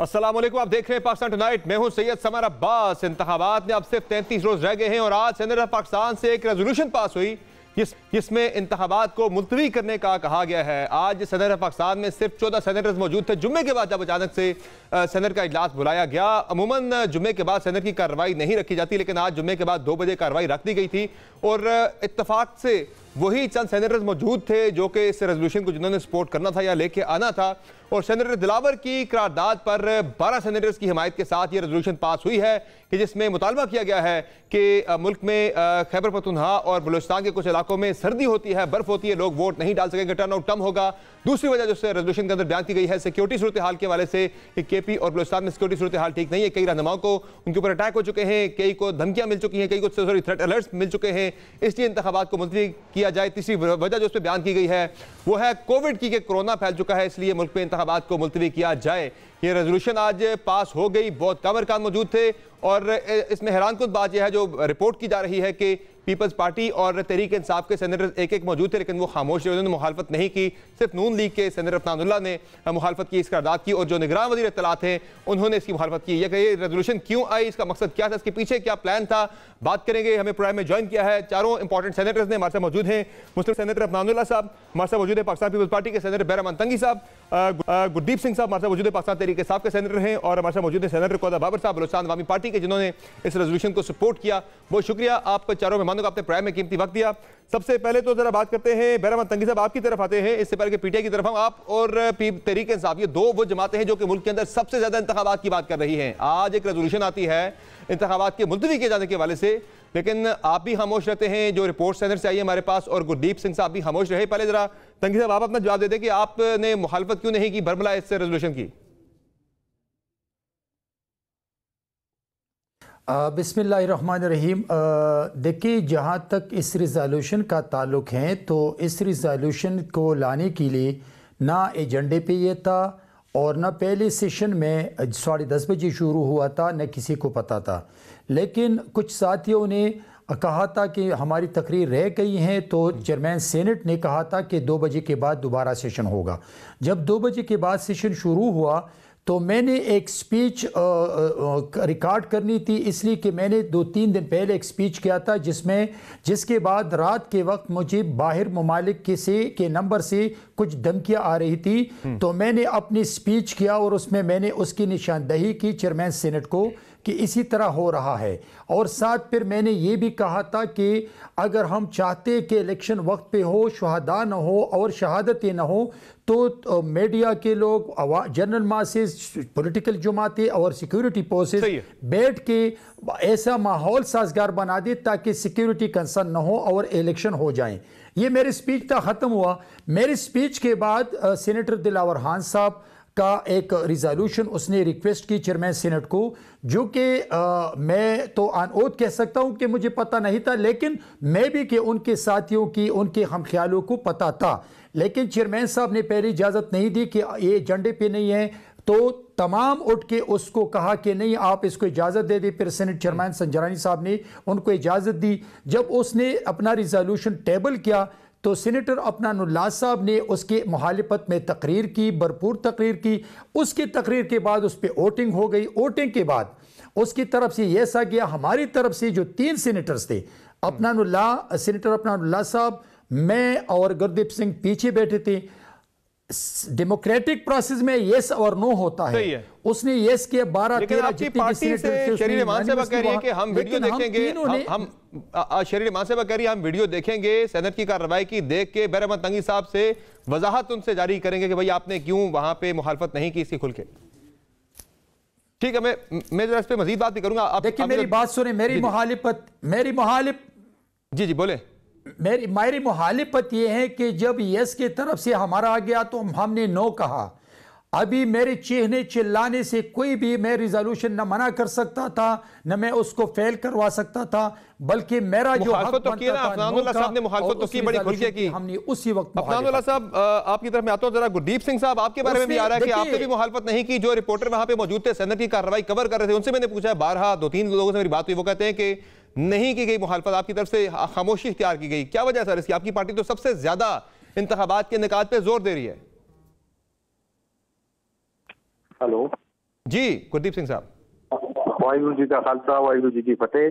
अस्सलाम वालेकुम, आप देख रहे हैं पाकिस्तान टुनाइट। मैं हूं सैयद समर अब्बास। इंतखाबात में अब सिर्फ 33 रोज रह गए हैं और आज सेनेट ऑफ पाकिस्तान से एक रेजोल्यूशन पास हुई जिसमें इंतखाबात को मुलतवी करने का कहा गया है। आज सेनेट ऑफ पाकिस्तान में सिर्फ 14 सेनेटर्स मौजूद थे। जुम्मे के बाद जब अचानक से सेनेट का इजलास बुलाया गया, अमूमन जुम्मे के बाद सेनेट की कार्रवाई नहीं रखी जाती, लेकिन आज जुम्मे के बाद 2 बजे कार्रवाई रख दी गई थी और इत्तफाक से वही चंद सेनेटर्स मौजूद थे जो कि इस रेजोल्यूशन को जिन्होंने सपोर्ट करना था या लेके आना था, और सेनेटर दिलावर की करारदाद पर 12 सेनेटर्स की हिमायत के साथ ये रेजोल्यूशन पास हुई है कि जिसमें मुतालबा किया गया है कि मुल्क में खैबर पख्तूनख्वा और बलूचिस्तान के कुछ इलाकों में सर्दी होती है, बर्फ होती है, लोग वोट नहीं डाल सकेंगे, टर्न आउट कम होगा। दूसरी वजह जो रेजोल्यूशन के अंदर बयान की गई है सिक्योरिटी सूरत हाल के हवाले से कि केपी और बलूचिस्तान में सिक्योरिटी सूरत हाल ठीक नहीं है। कई रहनुमाओं को उनके ऊपर अटैक हो चुके हैं, कई को धमकियां मिल चुकी हैं, कई को थ्रेट अलर्ट्स मिल चुके हैं, इसलिए इंतखाबात को मुलतवी किया जाए। तीसरी वजह जो उस पर बयान की गई है वो है कोविड की, कोरोना फैल चुका है, इसलिए मुल्क में इंतखाबात को मुलतवी किया जाए। ये रेजोल्यूशन आज पास हो गई, बहुत कम अरकान मौजूद थे और इसमें हैरानकुन बात यह है जो रिपोर्ट की जा रही है कि पीपल्स पार्टी और तहरीक इंसाफ के सेनेटर एक मौजूद थे, लेकिन वो खामोश रहे, उन्होंने मुखालफत नहीं की। सिर्फ नून लीग के सेनेटर अफनानुल्लाह ने मुखालफत की इस करारदाद की, और जो निगरान वज़ीर इत्तलात हैं उन्होंने इसकी मुखालफत की। ये रेजोल्यूशन क्यों आई, इसका मकसद क्या था, इसके पीछे क्या प्लान था, बात करेंगे। हमें प्रोग्राम में ज्वाइन किया है चारों इंपॉर्टेंट सेनेटर्स ने, हमारे साथ मौजूद हैं मुस्लिम सेनेटर अफनानुल्लाह साहब, हमारे साथ मौजूद है पाकिस्तान पीपल्स पार्टी के सेनेटर बैरहमान तंगी साहब, गुरदीप सिंह साहब हमारे साथ मौजूद है पाकिस्तान तहरीक इंसाफ के सेनेटर हैं, और हमारे साथ मौजूद है सेनेटर कौदा बाबर साहब बलूचिस्तान अवामी पार्टी के, जिन्होंने इस रेजोल्यूशन को सपोर्ट किया। बहुत शुक्रिया आप चारों मेहमानों का, आपने प्रोग्राम में कीमती वक्त दिया। सबसे पहले तो जरा बात करते हैं बैरहमान तंगी साहब, आपकी तरफ आते हैं, इससे पहले कि पीटीआई की तरफ हम, आप और तहरीक इंसाफ, ये दो वो जमातें हैं जो कि मुल्क के अंदर सबसे ज्यादा इंतखाबात की बात कर रही हैं। आज एक रेजोल्यूशन आती है इंतखाबात के मुलतवी किए जाने के हवाले से, लेकिन आप भी खामोश रहते हैं। जो रिपोर्ट सेनेट से आई है हमारे पास, और गुरदीप सिंह साहब भी खामोश रहे। पहले जरा तंगी साहब आप अपना जवाब दे दें कि आपने मुखालफत क्यों नहीं की बरमला इस रेजोल्यूशन की। बिस्मिल्लाहिर्रहमानिर्रहीम। देखिए, जहाँ तक इस रिज़ोल्यूशन का ताल्लुक़ है तो इस रिज़ोल्यूशन को लाने के लिए ना एजेंडे पे ये था और ना पहले सेशन में 10:30 बजे शुरू हुआ था, न किसी को पता था। लेकिन कुछ साथियों ने कहा था कि हमारी तकरीर रह गई हैं, तो चेयरमैन सेनेट ने कहा था कि 2 बजे के बाद दोबारा सेशन होगा। जब 2 बजे के बाद सेशन शुरू हुआ तो मैंने एक स्पीच रिकॉर्ड करनी थी, इसलिए कि मैंने 2-3 दिन पहले एक स्पीच किया था जिसके बाद रात के वक्त मुझे बाहर ममालिक के नंबर से कुछ धमकियां आ रही थी। तो मैंने अपनी स्पीच किया और उसमें मैंने उसकी निशानदही की चेयरमैन सेनेट को कि इसी तरह हो रहा है, और साथ फिर मैंने ये भी कहा था कि अगर हम चाहते कि इलेक्शन वक्त पे हो, शहादा न हो और शहादतें न हो, तो मीडिया के लोग, जनरल मासेस, पॉलिटिकल जमातें और सिक्योरिटी फोर्सेस बैठ के ऐसा माहौल साजगार बना दे ताकि सिक्योरिटी कंसर्न न हो और इलेक्शन हो जाए। ये मेरी स्पीच था, ख़त्म हुआ। मेरी स्पीच के बाद सेनेटर दिलावर खान साहब का एक रिजोल्यूशन उसने रिक्वेस्ट की चेयरमैन सेनेट को, जो कि मैं तो ऑन ओथ कह सकता हूं कि मुझे पता नहीं था, लेकिन मैं भी कि उनके साथियों की, उनके हमख्यालों को पता था। लेकिन चेयरमैन साहब ने पहले इजाज़त नहीं दी कि ये एजेंडे पे नहीं है, तो तमाम उठ के उसको कहा कि नहीं आप इसको इजाज़त दे दी। फिर सेनेट चेयरमैन संजरानी साहब ने उनको इजाज़त दी। जब उसने अपना रिजोल्यूशन टेबल किया तो सेनेटर अफनानुल्लाह साहब ने उसके मुखालिफत में तकरीर की, भरपूर तकरीर की। उसकी तकरीर के बाद उस पर वोटिंग हो गई। वोटिंग के बाद उसकी तरफ से यह आ गया, हमारी तरफ से जो 3 सेनेटर्स थे, सेनेटर अफनानुल्लाह साहब, मैं और गुरदीप सिंह पीछे बैठे थे। डेमोक्रेटिक प्रोसेस में यस और नो होता है, उसने यस किया। 12-13 जितने भी सेनेटर शरीर इमाम साहब कह रही है कि हम वीडियो देखेंगे, शरीर इमाम साहब कह रही है हम वीडियो देखेंगे सेनेट की कार्रवाई की, देख के बैरहमान तंगी साहब से वजाहत उनसे जारी करेंगे कि भाई आपने क्यों वहां पे मुखालफत नहीं की इसकी खुल के। ठीक है, मैं जरा इस पे मजीद बात भी करूंगा। देखिए मेरी बात सुने, मेरी मुखालिफ जी बोले। मेरी मुखालिफत यह है कि जब यस की तरफ से हमारा आ गया तो हमने नो कहा। अभी मेरे चीखने चिल्लाने से कोई भी मैं रिजोल्यूशन न मना कर सकता था, न मैं उसको फेल करवा सकता था, बल्कि मेरा जो हक बनता था, अफनानुल्लाह साहब ने मुखालफत तो की, बड़ी खुल के की, हमने उसी वक्त। अफनानुल्लाह साहब आपकी तरफ में आता हूं, जरा गुरदीप सिंह साहब आपके बारे में भी आ रहा है कि आपने भी मुखालफत नहीं की। जो रिपोर्टर वहां पे मौजूद थे, सेनेट की कार्रवाई कवर कर रहे थे, उनसे मैंने पूछा है बारहा, 2-3 लोगों से मेरी बात हुई, वो कहते हैं कि नहीं की गई मुखालफत, आपकी तरफ से खामोशी इख्तियार की गई। क्या वजह है सर इसकी? आपकी पार्टी तो सबसे ज्यादा इंतखाबात के निकात पे जोर दे रही है। हेलो जी गुरदीप सिंह साहब। वाहिगुरू जी का खालसा, वाहिगुरू जी की फतेह।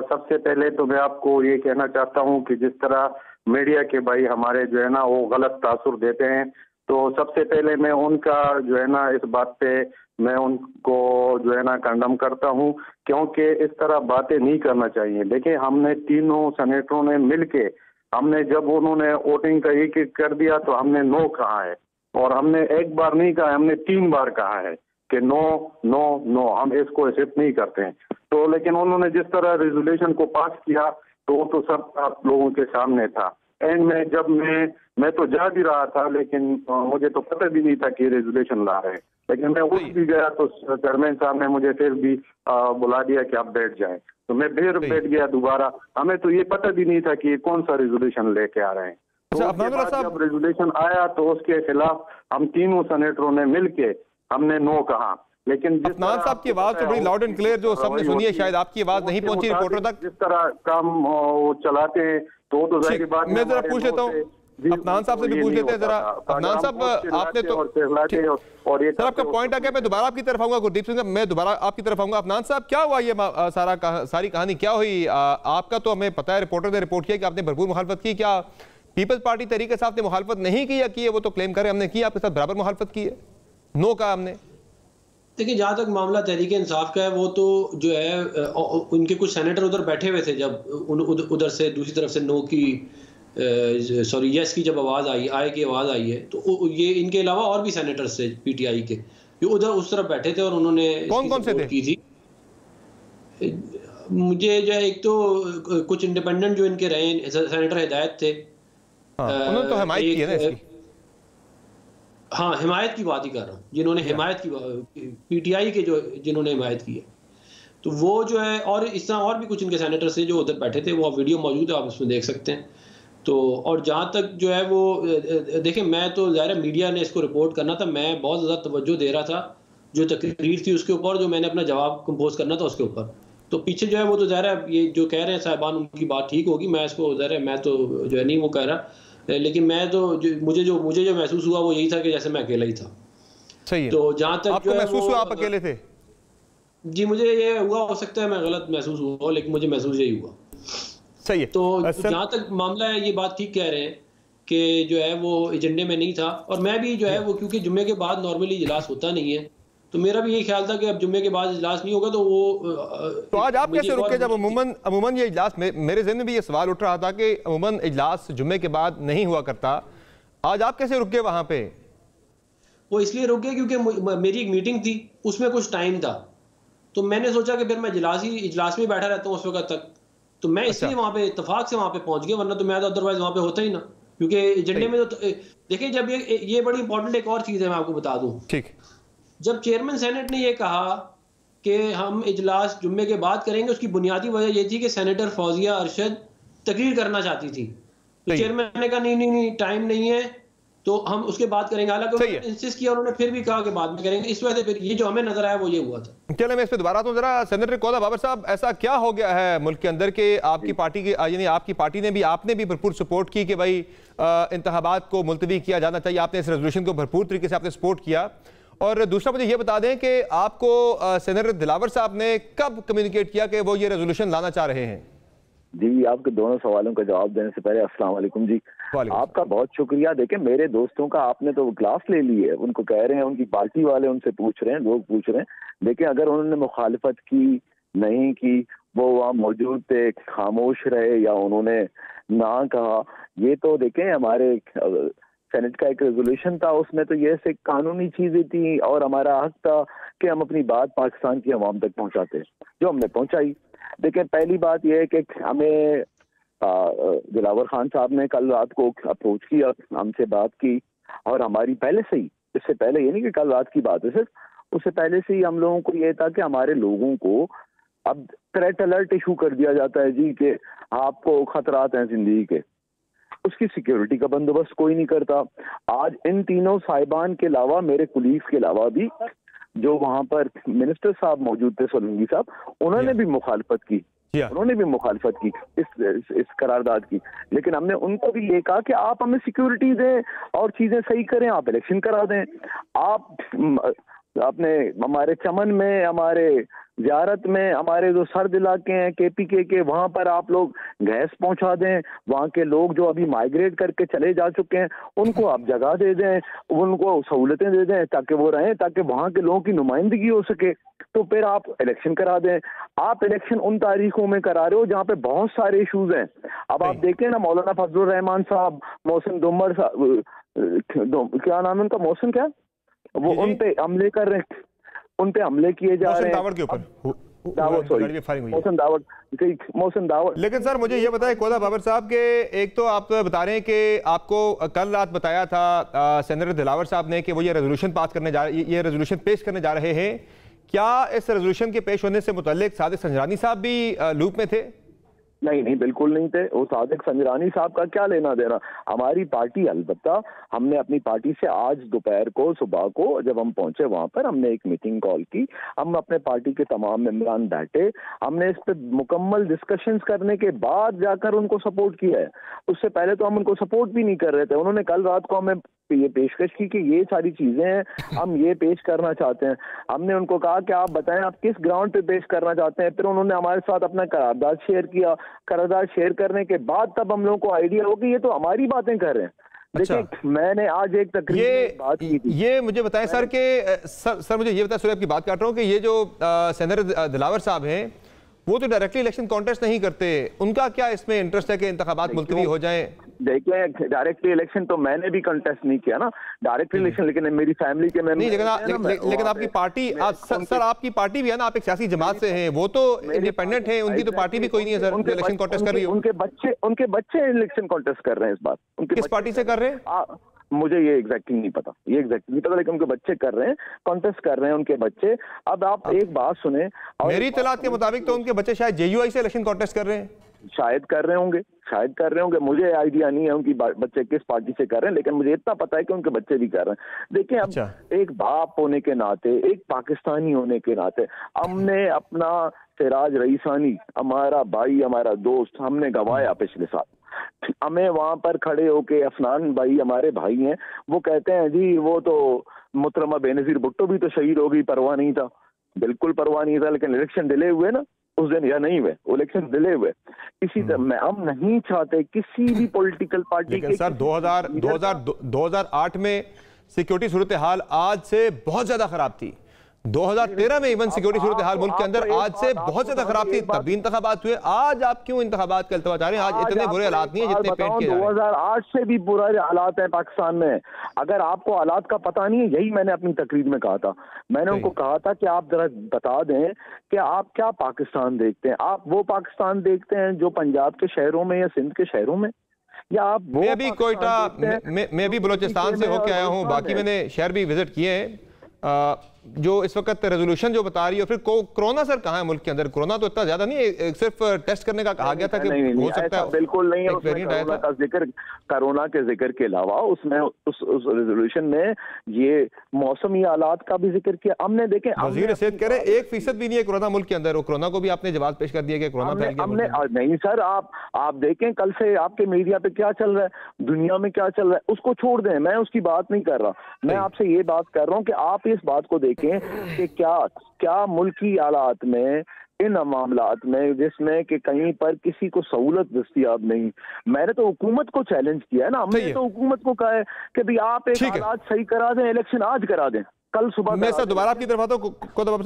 सबसे पहले तो मैं आपको ये कहना चाहता हूँ कि जिस तरह मीडिया के भाई हमारे जो है ना वो गलत तासुर देते हैं, तो सबसे पहले मैं उनका जो है ना इस बात पे मैं उनको जो है ना कंडम करता हूँ, क्योंकि इस तरह बातें नहीं करना चाहिए। देखिए, हमने तीनों सेनेटरों ने मिलके हमने जब उन्होंने वोटिंग का एक एक कर दिया तो हमने नो कहा है, और हमने एक बार नहीं कहा, हमने 3 बार कहा है कि नो नो नो, हम इसको एक्सेप्ट नहीं करते हैं। तो लेकिन उन्होंने जिस तरह रेजोल्यूशन को पास किया तो वो तो सब आप लोगों के सामने था। एंड में जब मैं तो जा भी रहा था, लेकिन मुझे तो पता भी नहीं था कि रेजोल्यूशन ला रहे हैं, लेकिन मैं उठ भी गया तो चेयरमैन साहब ने मुझे फिर भी बुला दिया कि आप बैठ जाएं, तो मैं फिर बैठ गया दोबारा। हमें तो ये पता भी नहीं था कि ये कौन सा रेजोल्यूशन लेके आ रहे हैं। तो उसके बाद जब रेजोल्यूशन आया तो उसके खिलाफ हम तीनों सेनेटरों ने मिलके हमने नो कहा। लेकिन अफनान साहब की आवाज तो बड़ी लाउड एंड क्लियर जो सबने सुनी है, शायद आपकी आवाज नहीं पहुंची रिपोर्टर तक। जिस तरह काम वो चलाते हैं तो जाहिर बात है। मैं जरा पूछ लेता हूँ अफनान साहब से भी पूछ लेते हैं जरा। अफनान साहब आपने तो और ये सर आपका पॉइंट आ गया, मैं दोबारा आपकी तरफ आऊंगा गुरदीप सिंह, मैं दोबारा आपकी तरफ आऊंगा। अफनान साहब क्या हुआ, ये सारी कहानी क्या हुई? आपका तो हमें पता है, रिपोर्टर ने रिपोर्ट किया कि आपने भरपूर मुखालफत की। क्या पीपल्स पार्टी तरीके से आपने मुखालफत नहीं की या की है? वो तो क्लेम करे हमने की, आपके साथ बराबर मुखालफत की है, नो कहा हमने। देखिए, जहाँ तक मामला तहरीक इंसाफ का है, वो तो जो है उनके कुछ सेनेटर उधर बैठे हुए थे जब उधर से दूसरी तरफ से नो की सॉरी यस की जब आए की आवाज़ आई है, तो ये इनके अलावा और भी सेनेटर्स थे पीटीआई के जो उधर उस तरफ बैठे थे और उन्होंने कौन से थे की थी। मुझे जो है एक तो कुछ इंडिपेंडेंट जो इनके रहे सेनेटर हिदायत थे, उन्होंने तो हिमायत की है ना इसकी। हाँ, हिमायत की बात ही कर रहा हूँ, जिन्होंने हिमायत की पीटीआई के जिन्होंने हिमायत की है, तो वो जो है, और इस तरह और भी कुछ इनके सेनेटर्स थे जो उधर बैठे थे, वो वीडियो मौजूद है, आप उसमें देख सकते हैं। तो और जहाँ तक जो है वो देखिए, मैं तो ज़ाहिर मीडिया ने इसको रिपोर्ट करना था, मैं बहुत ज़्यादा तवज्जो दे रहा था जो तकरीर थी उसके ऊपर, जो मैंने अपना जवाब कंपोज करना था उसके ऊपर। तो पीछे जो है वो तो ज़ाहिर है ये जो कह रहे हैं साहिबान उनकी बात ठीक होगी, मैं इसको ज़ाहिर है मैं तो जो है नहीं वो कह रहा, लेकिन मैं तो मुझे जो महसूस हुआ वो यही था कि जैसे मैं अकेला ही था। सही है। तो जहाँ तक आपको महसूस हुआ आप अकेले थे? जी, मुझे ये हुआ, हो सकता है मैं गलत महसूस हुआ, लेकिन मुझे महसूस यही हुआ। सही है। तो जहाँ तक मामला है, ये बात ठीक कह रहे हैं कि जो है वो एजेंडे में नहीं था, और मैं भी जो है वो क्योंकि जुम्मे के बाद नॉर्मली इजलास होता नहीं है, तो मेरा भी यही ख्याल था कि अब जुम्मे के बाद इजलास नहीं होगा तो वो तो आज आप कैसे रुके जब अमूमन ये इजलास मेरे ज़हन में भी ये सवाल उठ रहा था कि अमूमन इजलास जुम्मे के बाद नहीं हुआ करता, आज आप कैसे रुक गए वहां पे? वो इसलिए रुक गए क्योंकि मेरी एक मीटिंग थी, उसमें कुछ टाइम था, तो मैंने सोचा कि फिर मैं इजलास में बैठा रहता हूँ उस वक्त तक, तो मैं इसलिए वहां पे इत्तेफाक से वहां पे पहुंच गया, वरना तो मैं तो अदरवाइज वहां पे होता ही ना, क्योंकि एजेंडे में तो देखिए, जब ये बड़ी इंपॉर्टेंट एक और चीज है, मैं आपको बता दूं। ठीक। जब चेयरमैन सेनेट ने ये कहा कि हम इजलास जुम्मे के बाद करेंगे, उसकी बुनियादी वजह ये थी कि सेनेटर फौजिया अरशद तकरीर करना चाहती थी, तो चेयरमैन ने कहा नहीं टाइम नहीं है, तो हम उसके बाद करेंगे। हालांकि उन्होंने इंसिस्ट किया, उन्होंने फिर भी कहा कि बाद में करेंगे, इस वजह से फिर ये जो हमें नजर आया वो ये हुआ था। चले मैं इस पे दोबारा तो जरा सेनेटर कौदा बाबर साहब, ऐसा क्या हो गया है मुल्क के अंदर के आपकी पार्टी की, यानी आपकी पार्टी ने भी, आपने भी भरपूर सपोर्ट की कि भाई इंतखाबात को मुलतवी किया जाना चाहिए, आपने इस रेजोल्यूशन को भरपूर तरीके से आपने सपोर्ट किया। और दूसरा मुझे ये बता दें कि आपको सेनेटर दिलावर साहब ने कब कम्युनिकेट किया कि वो ये रेजोल्यूशन लाना चाह रहे हैं? जी, आपके दोनों सवालों का जवाब देने से पहले अस्सलाम वालेकुम जी, आपका बहुत शुक्रिया। देखें, मेरे दोस्तों का आपने तो क्लास ले ली है, उनको कह रहे हैं, उनकी पार्टी वाले उनसे पूछ रहे हैं, लोग पूछ रहे हैं, लेकिन अगर उन्होंने मुखालफत की नहीं की, वो वहाँ मौजूद थे, खामोश रहे या उन्होंने ना कहा, ये तो देखें हमारे सेनेट का एक रेजोल्यूशन था, उसमें तो ये से कानूनी चीजें थी और हमारा हक था कि हम अपनी बात पाकिस्तान की आवाम तक पहुंचाते, जो हमने पहुंचाई। देखिए, पहली बात यह है कि हमें दिलावर खान साहब ने कल रात को अप्रोच किया, हमसे बात की, और हमारी पहले से ही, इससे पहले ये नहीं कि कल रात की बात है सिर्फ, उससे पहले से ही हम लोगों को ये था कि हमारे लोगों को अब थ्रेट अलर्ट इशू कर दिया जाता है जी, कि आपको खतरात हैं जिंदगी के, उसकी सिक्योरिटी का बंदोबस्त कोई नहीं करता। आज इन तीनों साहिबान के अलावा, मेरे कुलीग्स के अलावा भी जो वहां पर मिनिस्टर साहब मौजूद थे, सोलंकी साहब, उन्होंने भी मुखालफत की, उन्होंने भी मुखालफत की इस करारदाद की, लेकिन हमने उनको भी ये कहा कि आप हमें सिक्योरिटी दें और चीजें सही करें, आप इलेक्शन करा दें, आप अपने हमारे चमन में, हमारे ज़ियारत में, हमारे जो सर्द इलाके हैं KPK के, वहाँ पर आप लोग गैस पहुँचा दें। वहाँ के लोग जो अभी माइग्रेट करके चले जा चुके हैं उनको आप जगह दे दें, उनको सहूलतें दे दें ताकि वो रहें, ताकि वहाँ के लोगों की नुमाइंदगी हो सके। तो फिर आप इलेक्शन करा दें। आप इलेक्शन उन तारीखों में करा रहे हो जहाँ पे बहुत सारे इशूज हैं। अब आप देखें ना, मौलाना फजलुर रहमान साहब, मोहसिन दुम्मर साहब, क्या नाम है उनका, मोहसिन क्या, वो उन पे हमले कर रहे हैं, उन पे हमले किए जा रहे हैं के ऊपर मोहसिन दावड़। लेकिन सर मुझे ये बताएं कोदा बाबर साहब के, एक तो आप तो बता रहे हैं कि आपको कल रात बताया था सेनेटर दिलावर साहब ने कि वो ये रेजोल्यूशन पास करने ये रेजोल्यूशन पेश करने जा रहे हैं। क्या इस रेजोल्यूशन के पेश होने से मुतल्लिक सादिक संजरानी साहब भी लूप में थे? नहीं, बिल्कुल नहीं थे। वो सादिक संजरानी साहब का क्या लेना देना। हमारी पार्टी, अलबत्ता हमने अपनी पार्टी से आज दोपहर को, सुबह को जब हम पहुंचे वहां पर, हमने एक मीटिंग कॉल की। हम अपने पार्टी के तमाम मेंबरान बैठे, हमने इस पर मुकम्मल डिस्कशंस करने के बाद जाकर उनको सपोर्ट किया है। उससे पहले तो हम उनको सपोर्ट भी नहीं कर रहे थे। उन्होंने कल रात को हमें ये पेशकश की कि ये सारी चीजें हैं, हम ये पेश करना चाहते हैं। हमने उनको कहा कि आप बताएं आप किस ग्राउंड पे पेश करना चाहते हैं। फिर उन्होंने हमारे साथ अपना करारदाद शेयर किया। करारदाद शेयर करने के बाद तब हम लोगों को आइडिया हो कि ये तो हमारी बातें कर रहे हैं। अच्छा। देखिए, मैंने आज एक तकरीर में बात की थी। ये मुझे बताएं सर के सर मुझे ये बताएं, सर आपकी बात काट रहा हूँ कि ये जो सेनेटर दिलावर साहब हैं वो तो डायरेक्टली इलेक्शन कॉन्टेस्ट नहीं करते, उनका क्या इसमें इंटरेस्ट है कि इंतखाबात मुलतवी हो जाएं? देखिए, डायरेक्टली इलेक्शन तो मैंने भी कंटेस्ट नहीं किया ना, डायरेक्ट इलेक्शन, लेकिन मेरी फैमिली के मेंबर नहीं, लेकिन आपकी पार्टी, सर आपकी पार्टी भी है ना, आप एक सियासी जमात से हैं, वो तो इंडिपेंडेंट हैं, उनकी तो पार्टी भी कोई नहीं है सर इलेक्शन कॉन्टेस्ट कर रही है। उनके बच्चे इलेक्शन कॉन्टेस्ट कर रहे हैं इस बार। किस पार्टी से कर रहे हैं? मुझे ये एग्जैक्टली नहीं पता, लेकिन उनके बच्चे कर रहे हैं, कॉन्टेस्ट कर रहे हैं उनके बच्चे। अब आप एक बात सुने, मेरी इत्तलात के मुताबिक तो उनके बच्चे शायद JUI से इलेक्शन कॉन्टेस्ट कर रहे हैं। शायद कर रहे होंगे, मुझे आइडिया नहीं है उनकी बच्चे किस पार्टी से कर रहे हैं, लेकिन मुझे इतना पता है कि उनके बच्चे भी कर रहे हैं। देखिए, अब एक बाप होने के नाते, एक पाकिस्तानी होने के नाते, हमने अपना सिराज रईसानी, हमारा भाई, हमारा दोस्त, हमने गंवाया पिछले साल। हमें वहां पर खड़े होके अफनान भाई, हमारे भाई हैं, वो कहते हैं जी वो तो मुहतरमा बेनजीर भुट्टो भी तो शहीद हो गई, परवाह नहीं था। बिल्कुल परवाह नहीं था, लेकिन इलेक्शन डिले हुए ना उस दिन, या नहीं हुए इलेक्शन डिले हुए। इसी तरह हम नहीं चाहते किसी भी पॉलिटिकल पार्टी के। सर 2008 में सिक्योरिटी सूरत हाल आज से बहुत ज्यादा खराब थी। 2013 में इवन सिक्योरिटी सूरत हाल मुल्क के अंदर आज से बहुत ज्यादा खराब थी, तब भी इंतखाबात हुए। आज आप क्यों इंतखाबात का इल्तवा चाह रहे हैं? आज इतने बुरे हालात नहीं है जितने पेंट किए जा रहे हैं। 2008 से भी बुरे हालात हैं पाकिस्तान में। अगर आपको हालात का पता नहीं है, यही मैंने अपनी तकरीर में कहा था। मैंने उनको कहा था कि आप जरा बता दें कि आप क्या पाकिस्तान देखते हैं। आप वो पाकिस्तान देखते हैं जो पंजाब के शहरों में या सिंध के शहरों में, या आप मैं भी कोयटा, मैं भी बलोचिस्तान से होके आया हूँ, बाकी मैंने शहर भी विजिट किए हैं। जो इस वक्त रेजोल्यूशन जो बता रही है, फिर कोरोना सर कहाँ है मुल्क के अंदर? कोरोना तो इतना ज्यादा नहीं है, सिर्फ टेस्ट करने का कहा गया था कि हो सकता है। बिल्कुल नहीं है, कोरोना के जिक्र के अलावा उसमें उस रेजोल्यूशन में ये मौसमी हालात का भी जिक्र किया हमने। देखें, वजीर सेहत कह रहे 1% भी नहीं है कोरोना मुल्क के अंदर, और कोरोना को भी आपने जवाब पेश कर दिया कि कोरोना फैल गया। नहीं सर, आप देखें कल से आपके मीडिया पे क्या चल रहा है, दुनिया में क्या चल रहा है, उसको छोड़ दें, मैं उसकी बात नहीं कर रहा। मैं आपसे ये बात कर रहा हूँ कि आप इस बात को देखें कि क्या मुल्की हालात में, इन मामलात में जिसमें कि कहीं पर किसी को सहूलत दस्तयाब नहीं, मैंने तो हुकूमत को चैलेंज किया है ना। हमने तो हुकूमत को कहा है कि भाई आप एक हालात सही करा दें, इलेक्शन आज करा दें, कल सुबह। मैं सर दोबारा आपकी तरफ आता हूँ,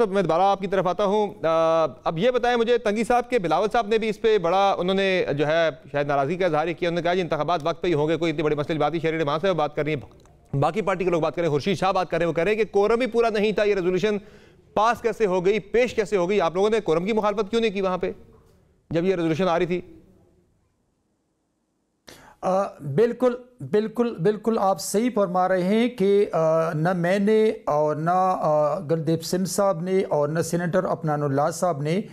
मैं दोबारा आपकी तरफ आता हूँ। अब ये बताएं मुझे, तंगी साहब के बिलावल साहब ने भी इस पे बड़ा, उन्होंने जो है शायद नाराजगी का इजहार किया। उन्होंने कहा जी इंतखाबात वक्त पे ही होंगे, कोई इतनी बड़ी मसले बात ही। शहरी वहां से बात कर रही है, बाकी पार्टी के लोग बात करें, खुर्शीद शाह बात करें, वो कह रहे हैं कि कोरम ही पूरा नहीं था, ये रेजोल्यूशन पास कैसे हो गई, पेश कैसे हो गई? आप लोगों ने कोरम की मुखालफत क्यों नहीं की वहां पे जब ये रेजोल्यूशन आ रही थी? बिल्कुल बिल्कुल बिल्कुल आप सही फरमा रहे हैं कि न मैंने और न गुलदीप सिंह साहब ने और न सेनेटर अफनानुल्लाह साहब ने,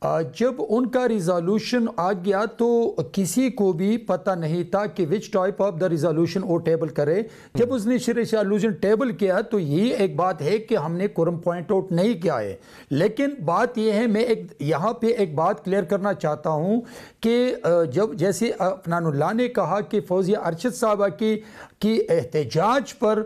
जब उनका रिजोल्यूशन आ गया तो किसी को भी पता नहीं था कि which type of the resolution वो टेबल करे। जब उसने रिजोल्यूशन टेबल किया तो ये एक बात है कि हमने कोरम पॉइंट आउट नहीं किया है, लेकिन बात यह है, मैं एक यहाँ पे एक बात क्लियर करना चाहता हूँ कि जब जैसे अफनानुल्लाह ने कहा कि फौजिया अरशद साहबा की कि एहतजाज पर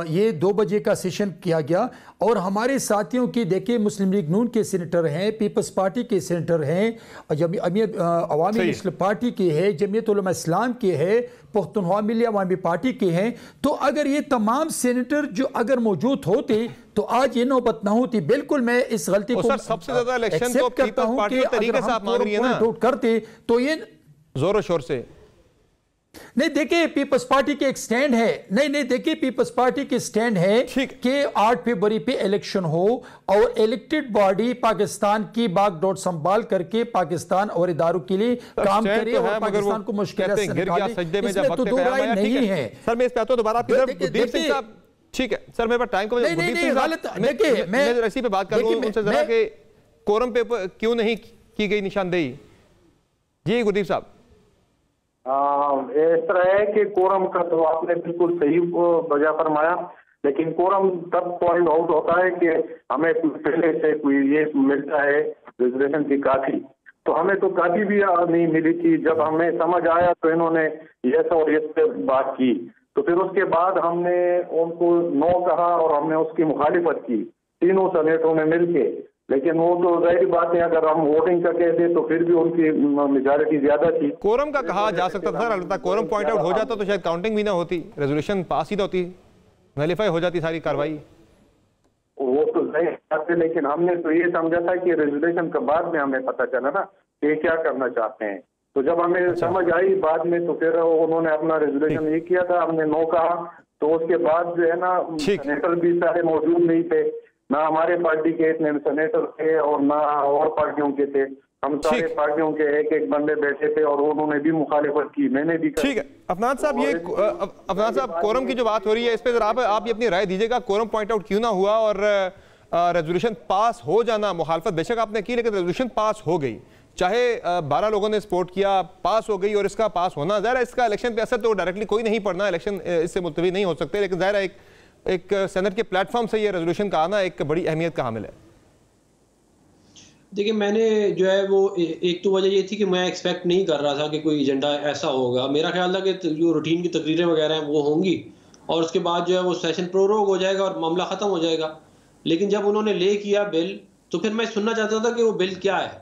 ये 2 बजे का सेशन किया गया और हमारे साथियों की देखिए मुस्लिम लीग नून के सेनेटर हैं, पीपल्स पार्टी के सेनेटर हैं, अवामी नेशनल पार्टी के हैं, जमीयत उलमा इस्लाम के हैं, पुख्तनख्वा मिल्ली अवामी पार्टी के हैं। तो अगर ये तमाम सेनेटर जो अगर मौजूद होते तो आज ये नौबत ना होती। बिल्कुल मैं इस गलती को सबसे ज्यादा इलेक्शन तो करता हूं कि अगर हम करते तो ये जोरों शोर से नहीं। देखिए पीपल्स पार्टी के एक स्टैंड है, नहीं देखिए पीपल्स पार्टी के स्टैंड है कि 8 फरवरी पे इलेक्शन हो और इलेक्टेड बॉडी पाकिस्तान की बागडोर संभाल करके पाकिस्तान और इदारों के लिए काम करे और पाकिस्तान को मुश्किल से निकाले। इसमें तो दो राय नहीं है। सर मैं इस पे आता हूं दोबारा आपकी तरफ। गुरदीप सिंह साहब ठीक है सर, मेरे पास टाइम को देखिए मैं इसी पे बात करूंगा उनसे जरा कि कोरम पे क्यों नहीं की गई निशानदेही। जी गुरदीप साहब। इस तरह है कि कोरम का तो आपने बिल्कुल सही वजह फरमाया, लेकिन कोरम तब पॉइंट आउट होता है कि हमें पहले से कोई ये मिलता है रिजर्वेशन की काफी, तो हमें तो काफी भी नहीं मिली थी। जब हमें समझ आया तो इन्होंने यस और यस पे बात की, तो फिर उसके बाद हमने उनको नो कहा और हमने उसकी मुखालिफत की तीनों सेनेटरों ने मिलके। लेकिन वो तो जाहिर बात है अगर हम वोटिंग का कहते तो फिर भी उनकी मेजॉरिटी ज्यादा थी। कोरम का कहा जा सकता था सर, अलबत्ता कोरम पॉइंट आउट हो जाता तो शायद काउंटिंग भी ना होती, रेजोल्यूशन पास ही ना होती, नलिफाई हो जाती सारी कार्रवाई। वो तो जाहिर बात है, लेकिन हमने तो ये समझा था कि रेजोल्यूशन के बाद में हमें पता चला ना कि क्या करना चाहते हैं। तो जब हमें समझ आई बाद में तो फिर उन्होंने अपना रेजोल्यूशन ये किया था, हमने नो कहा। तो उसके बाद जो है ना सेनेटर भी सारे मौजूद नहीं थे, ना हमारे पार्टी के इतने सेनेटर थे और ना और पार्टियों के थे। हम सारे पार्टियों के एक बंदे बैठे थे और उन्होंने भी मुखालिफत की, मैंने भी। ठीक है अफनान साहब, ये अफनान साहब कोरम की जो बात हो रही है इस पे जरा आप अपनी राय दीजिएगा। कोरम पॉइंट आउट क्यों ना हुआ और रेजोल्यूशन पास हो जाना, मुखालफत बेशक आपने की लेकिन रेजोल्यूशन पास हो गई, चाहे 12 लोगों ने सपोर्ट किया, पास हो गई और इसका पास होना ज़ाहिर है इसका इलेक्शन पे असर तो डायरेक्टली कोई नहीं पड़ना, इलेक्शन इससे मुलतवी नहीं हो सकते, लेकिन ज़ाहिर है एक सेनेट के प्लेटफॉर्म से ये रेजोल्यूशन का आना एक बड़ी अहमियत का हामिल है। देखिए मैंने जो है वो एक तो वजह ये थी कि मैं एक्सपेक्ट नहीं कर रहा था कि कोई एजेंडा ऐसा होगा। मेरा ख्याल था कि जो रूटीन की तकरीरें वगैरह हैं वो होंगी और उसके बाद जो है वो सेशन प्रोरोग हो जाएगा और मामला ख़त्म हो जाएगा। लेकिन जब उन्होंने ले किया बिल तो फिर मैं सुनना चाहता था कि वो बिल क्या है।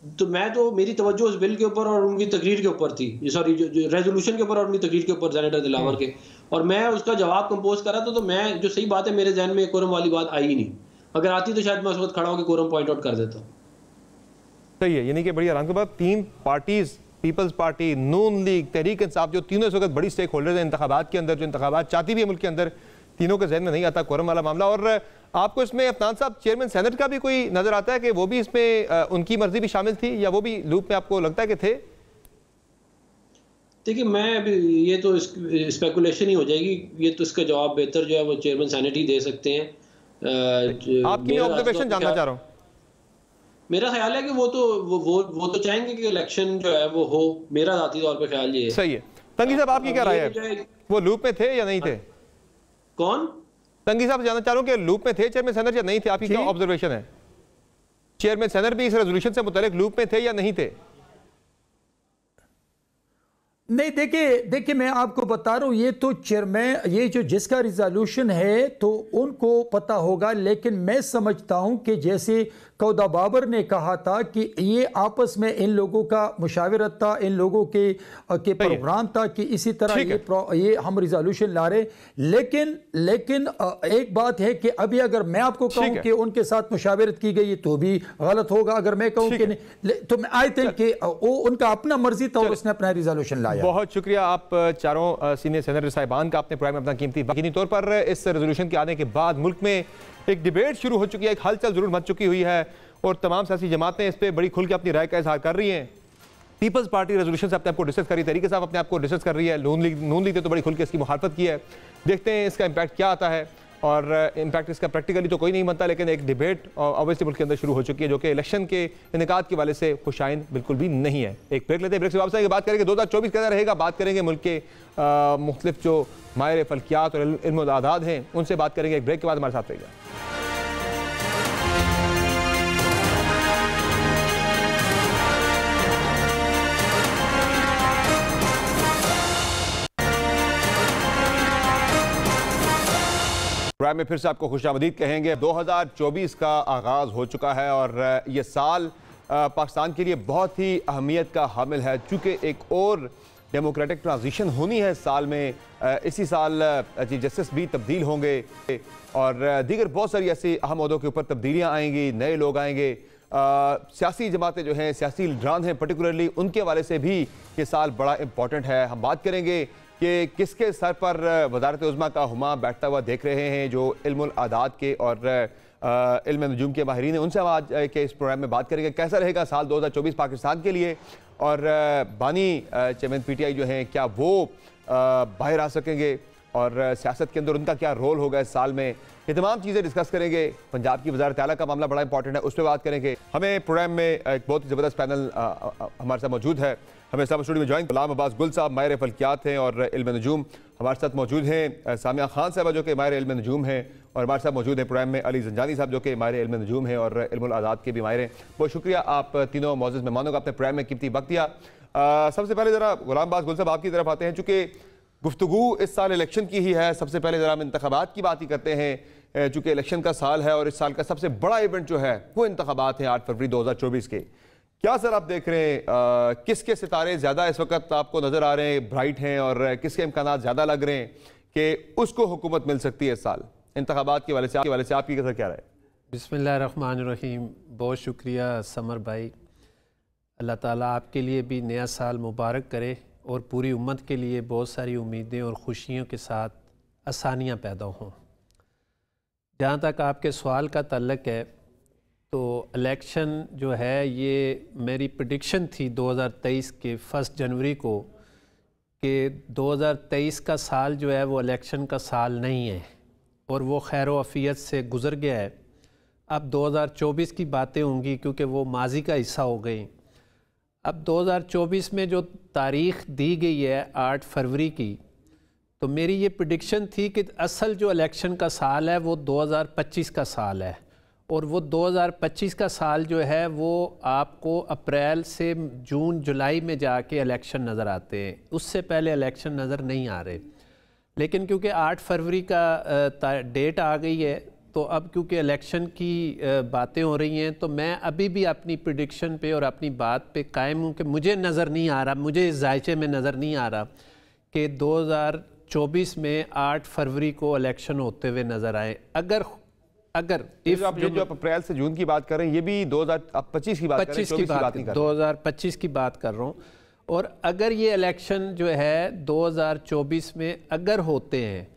तो मेरी तवज्जो उस बिल के ऊपर और उनकी तकरीर के ऊपर थी, सॉरी जो रेजोल्यूशन के ऊपर और उनकी तकरीर के ऊपर सेनेटर दिलावर के, और मैं उसका जवाब कंपोज कर रहा था। तो मैं जो सही बात है मेरे जहन में कोरम वाली बात आई ही नहीं, अगर आती तो शायद मैं उस वक्त खड़ा होकर कोरम पॉइंट आउट कर देता। सही है, यानी कि बड़ी आराम के बाद 3 पार्टीज, पीपल्स पार्टी, नून लीग, तहरीक इंसाफ, जो तीनों इस वक्त बड़ी स्टेक होल्डर्स हैं इंतखाबात के अंदर, जो इंतखाबात चाहती भी है मुल्क के अंदर, तीनों के जहन में नहीं आता कोरम वाला मामला। और आपको इसमें अफनान साहब चेयरमैन सेनेट का भी कोई नजर आता है कि वो भी इसमें उनकी मर्जी भी शामिल थी या वो भी लूप में आपको लगता है कि थे? देखिए मैं अभी ये तो स्पेकुलेशन ही हो जाएगी, ये तो इसका जवाब बेहतर जो है वो चेयरमैन सेनेट ही दे सकते हैं। आपकी मैं ऑब्जर्वेशन जानना चाह रहा हूँ। मेरा ख्याल है कि वो तो चाहेंगे कि इलेक्शन जो है वो हो, मेरा ज़ाती तौर पे ख्याल ये है। सही है। तंगी साहब आपकी क्या राय है, वो लूप में थे या नहीं थे? कौन? तंगी साहब जानना चाह रहा हूँ कि लूप में थे चेयरमैन सेनेट या नहीं थे, आपकी क्या ऑब्जर्वेशन है? चेयरमैन सेनेट भी इस रेजोल्यूशन से मुतालिक लूप में थे या नहीं थे? नहीं देखिए मैं आपको बता रहा हूँ, ये तो चेयरमैन, ये जो जिसका रिजोल्यूशन है तो उनको पता होगा, लेकिन मैं समझता हूँ कि जैसे कौदा बाबर ने कहा था कि ये आपस में इन लोगों का मुशावरत था, इन लोगों के प्रोग्राम था कि इसी तरह ये हम रिजोल्यूशन ला रहे। लेकिन एक बात है कि अभी अगर मैं आपको कहूँ कि उनके साथ मुशावरत की गई तो भी गलत होगा, अगर मैं कहूँ कि नहीं, तो आई थिंक कि वो उनका अपना मर्जी था और उसने अपना रिजोल्यूशन लाया। बहुत शुक्रिया आप चारों सीनियर सेनेटर साहिबान का, अपने प्रोग्राम में अपना कीमती यकीनी तौर पर इस रेजोल्यूशन के आने के बाद मुल्क में एक डिबेट शुरू हो चुकी है, एक हलचल जरूर मच चुकी हुई है और तमाम सियासी जमातें इस पर बड़ी खुल के अपनी राय का इजहार कर रही हैं। पीपल्स पार्टी रेजोल्यूशन से अपने आप को डिस्कस कर रही है, तरीके से अपने आप को डिस्कस कर रही है, नून लीग ने तो बड़ी खुल के इसकी मुखालफत की है। देखते हैं इसका इम्पैक्ट क्या आता है और इम्पैक्ट इसका प्रैक्टिकली तो कोई नहीं बनता, लेकिन एक डिबेट ऑब्वियसली मुल्क के अंदर शुरू हो चुकी है जो कि इलेक्शन के इनेकाद के वाले से खुशाइन बिल्कुल भी नहीं है। एक ब्रेक लेते हैं, ब्रेक से वापस आएंगे, बात करेंगे 2024 कैसा रहेगा, बात करेंगे मुल्क के मुख्तलिफ जो माहिर फल्कियात और इल्म आदाद हैं उनसे बात करेंगे। एक ब्रेक के बाद हमारे साथ रहेगा। प्रोग्राम में फिर से आपको खुशामदीद कहेंगे। 2024 का आगाज़ हो चुका है और ये साल पाकिस्तान के लिए बहुत ही अहमियत का हामिल है, चूँकि एक और डेमोक्रेटिक ट्रांजिशन होनी है इस साल में। इसी साल चीफ जस्टिस भी तब्दील होंगे और दीगर बहुत सारी ऐसी अहम ओहदों के ऊपर तब्दीलियाँ आएंगी, नए लोग आएंगे। सियासी जमातें जो हैं, सियासी लीडरान हैं पर्टिकुलरली, उनके हवाले से भी ये साल बड़ा इंपॉर्टेंट है। हम बात करेंगे कि किसके सर पर वज़ारत उज़्मा का हुमा बैठता हुआ देख रहे हैं, जो इल्मुल आदात के और इल्म नजूम के माहिरीन हैं। उनसे हम आज के इस प्रोग्राम में बात करेंगे कैसा रहेगा साल 2024 पाकिस्तान के लिए, और बानी चेयरमैन पीटीआई जो हैं क्या वो बाहर आ सकेंगे और सियासत के अंदर उनका क्या रोल होगा इस साल में। ये तमाम चीज़ें डिस्कस करेंगे। पंजाब की वज़ारत आला का मामला बड़ा इंपॉर्टेंट है, उस पर बात करेंगे। हमें प्रोग्राम में एक बहुत ही ज़बरदस्त पैनल हमारे साथ मौजूद है। हमें सब स्टूडियो में ज्वाइन गुलाम अब्बास गुल साहब माहिर फल्कियात हैं और इल्म नजूम हमारे साथ मौजूद हैं। सामिया खान साहब जो कि माहिर इल्म नजूम हैं, और हमारे साथ मौजूद हैं प्रोग्राम में अली जंजानी साहब जो कि माहिर इल्म नजूम हैं और इल्मुल आदात के भी माहिर हैं। बहुत शुक्रिया आप तीनों मौजूद मेहमानों का अपने प्रोग्राम में कीमती वक्त दिया। सबसे पहले ज़रा गुलाम अब्बास गुल साहब आपकी तरफ आते हैं, चूँकि गुफ्तगू इस साल इलेक्शन की ही है। सबसे पहले ज़रा हम इंतखाबात की बात ही करते हैं, चूँकि इलेक्शन का साल है और इस साल का सबसे बड़ा इवेंट जो है वो इंतखाबात हैं 8 फरवरी 2024 के। क्या सर आप देख रहे हैं किसके सितारे ज़्यादा इस वक्त आपको नज़र आ रहे हैं, ब्राइट हैं, और किसके इम्कानात ज़्यादा लग रहे हैं कि उसको हुकूमत मिल सकती है इस साल इंतखाबात के वाले से आपकी कैसा क्या राय? बिस्मिल्लाहिर्रहमानिर्रहीम। बहुत शुक्रिया समर भाई, अल्लाह ताला आपके लिए भी नया साल मुबारक करे और पूरी उम्मत के लिए बहुत सारी उम्मीदें और खुशियों के साथ आसानियाँ पैदा हों। जहाँ तक आपके सवाल का तल्लक है, तो इलेक्शन जो है ये मेरी प्रेडिक्शन थी 2023 के 1 जनवरी को कि 2023 का साल जो है वो इलेक्शन का साल नहीं है और वो खैर अफ़ियत से गुज़र गया है। अब 2024 की बातें होंगी क्योंकि वो माजी का हिस्सा हो गई। अब 2024 में जो तारीख़ दी गई है 8 फरवरी की, तो मेरी ये प्रेडिक्शन थी कि असल जो इलेक्शन का साल है वो 2025 का साल है, और वो 2025 का साल जो है वो आपको अप्रैल से जून जुलाई में जाके इलेक्शन नज़र आते हैं, उससे पहले इलेक्शन नज़र नहीं आ रहे। लेकिन क्योंकि 8 फरवरी का डेट आ गई है, तो अब क्योंकि इलेक्शन की बातें हो रही हैं, तो मैं अभी भी अपनी प्रेडिक्शन पे और अपनी बात पे कायम हूँ कि मुझे नज़र नहीं आ रहा, मुझे इस जायचे में नज़र नहीं आ रहा कि 2024 में 8 फरवरी को इलेक्शन होते हुए नज़र आए। अगर जो आप अप्रैल से जून की बात कर रहे हैं, ये भी 2025 की बात कर रहे हैं, 2025 की बात कर रहा हूँ। और अगर ये इलेक्शन जो है 2024 में अगर होते हैं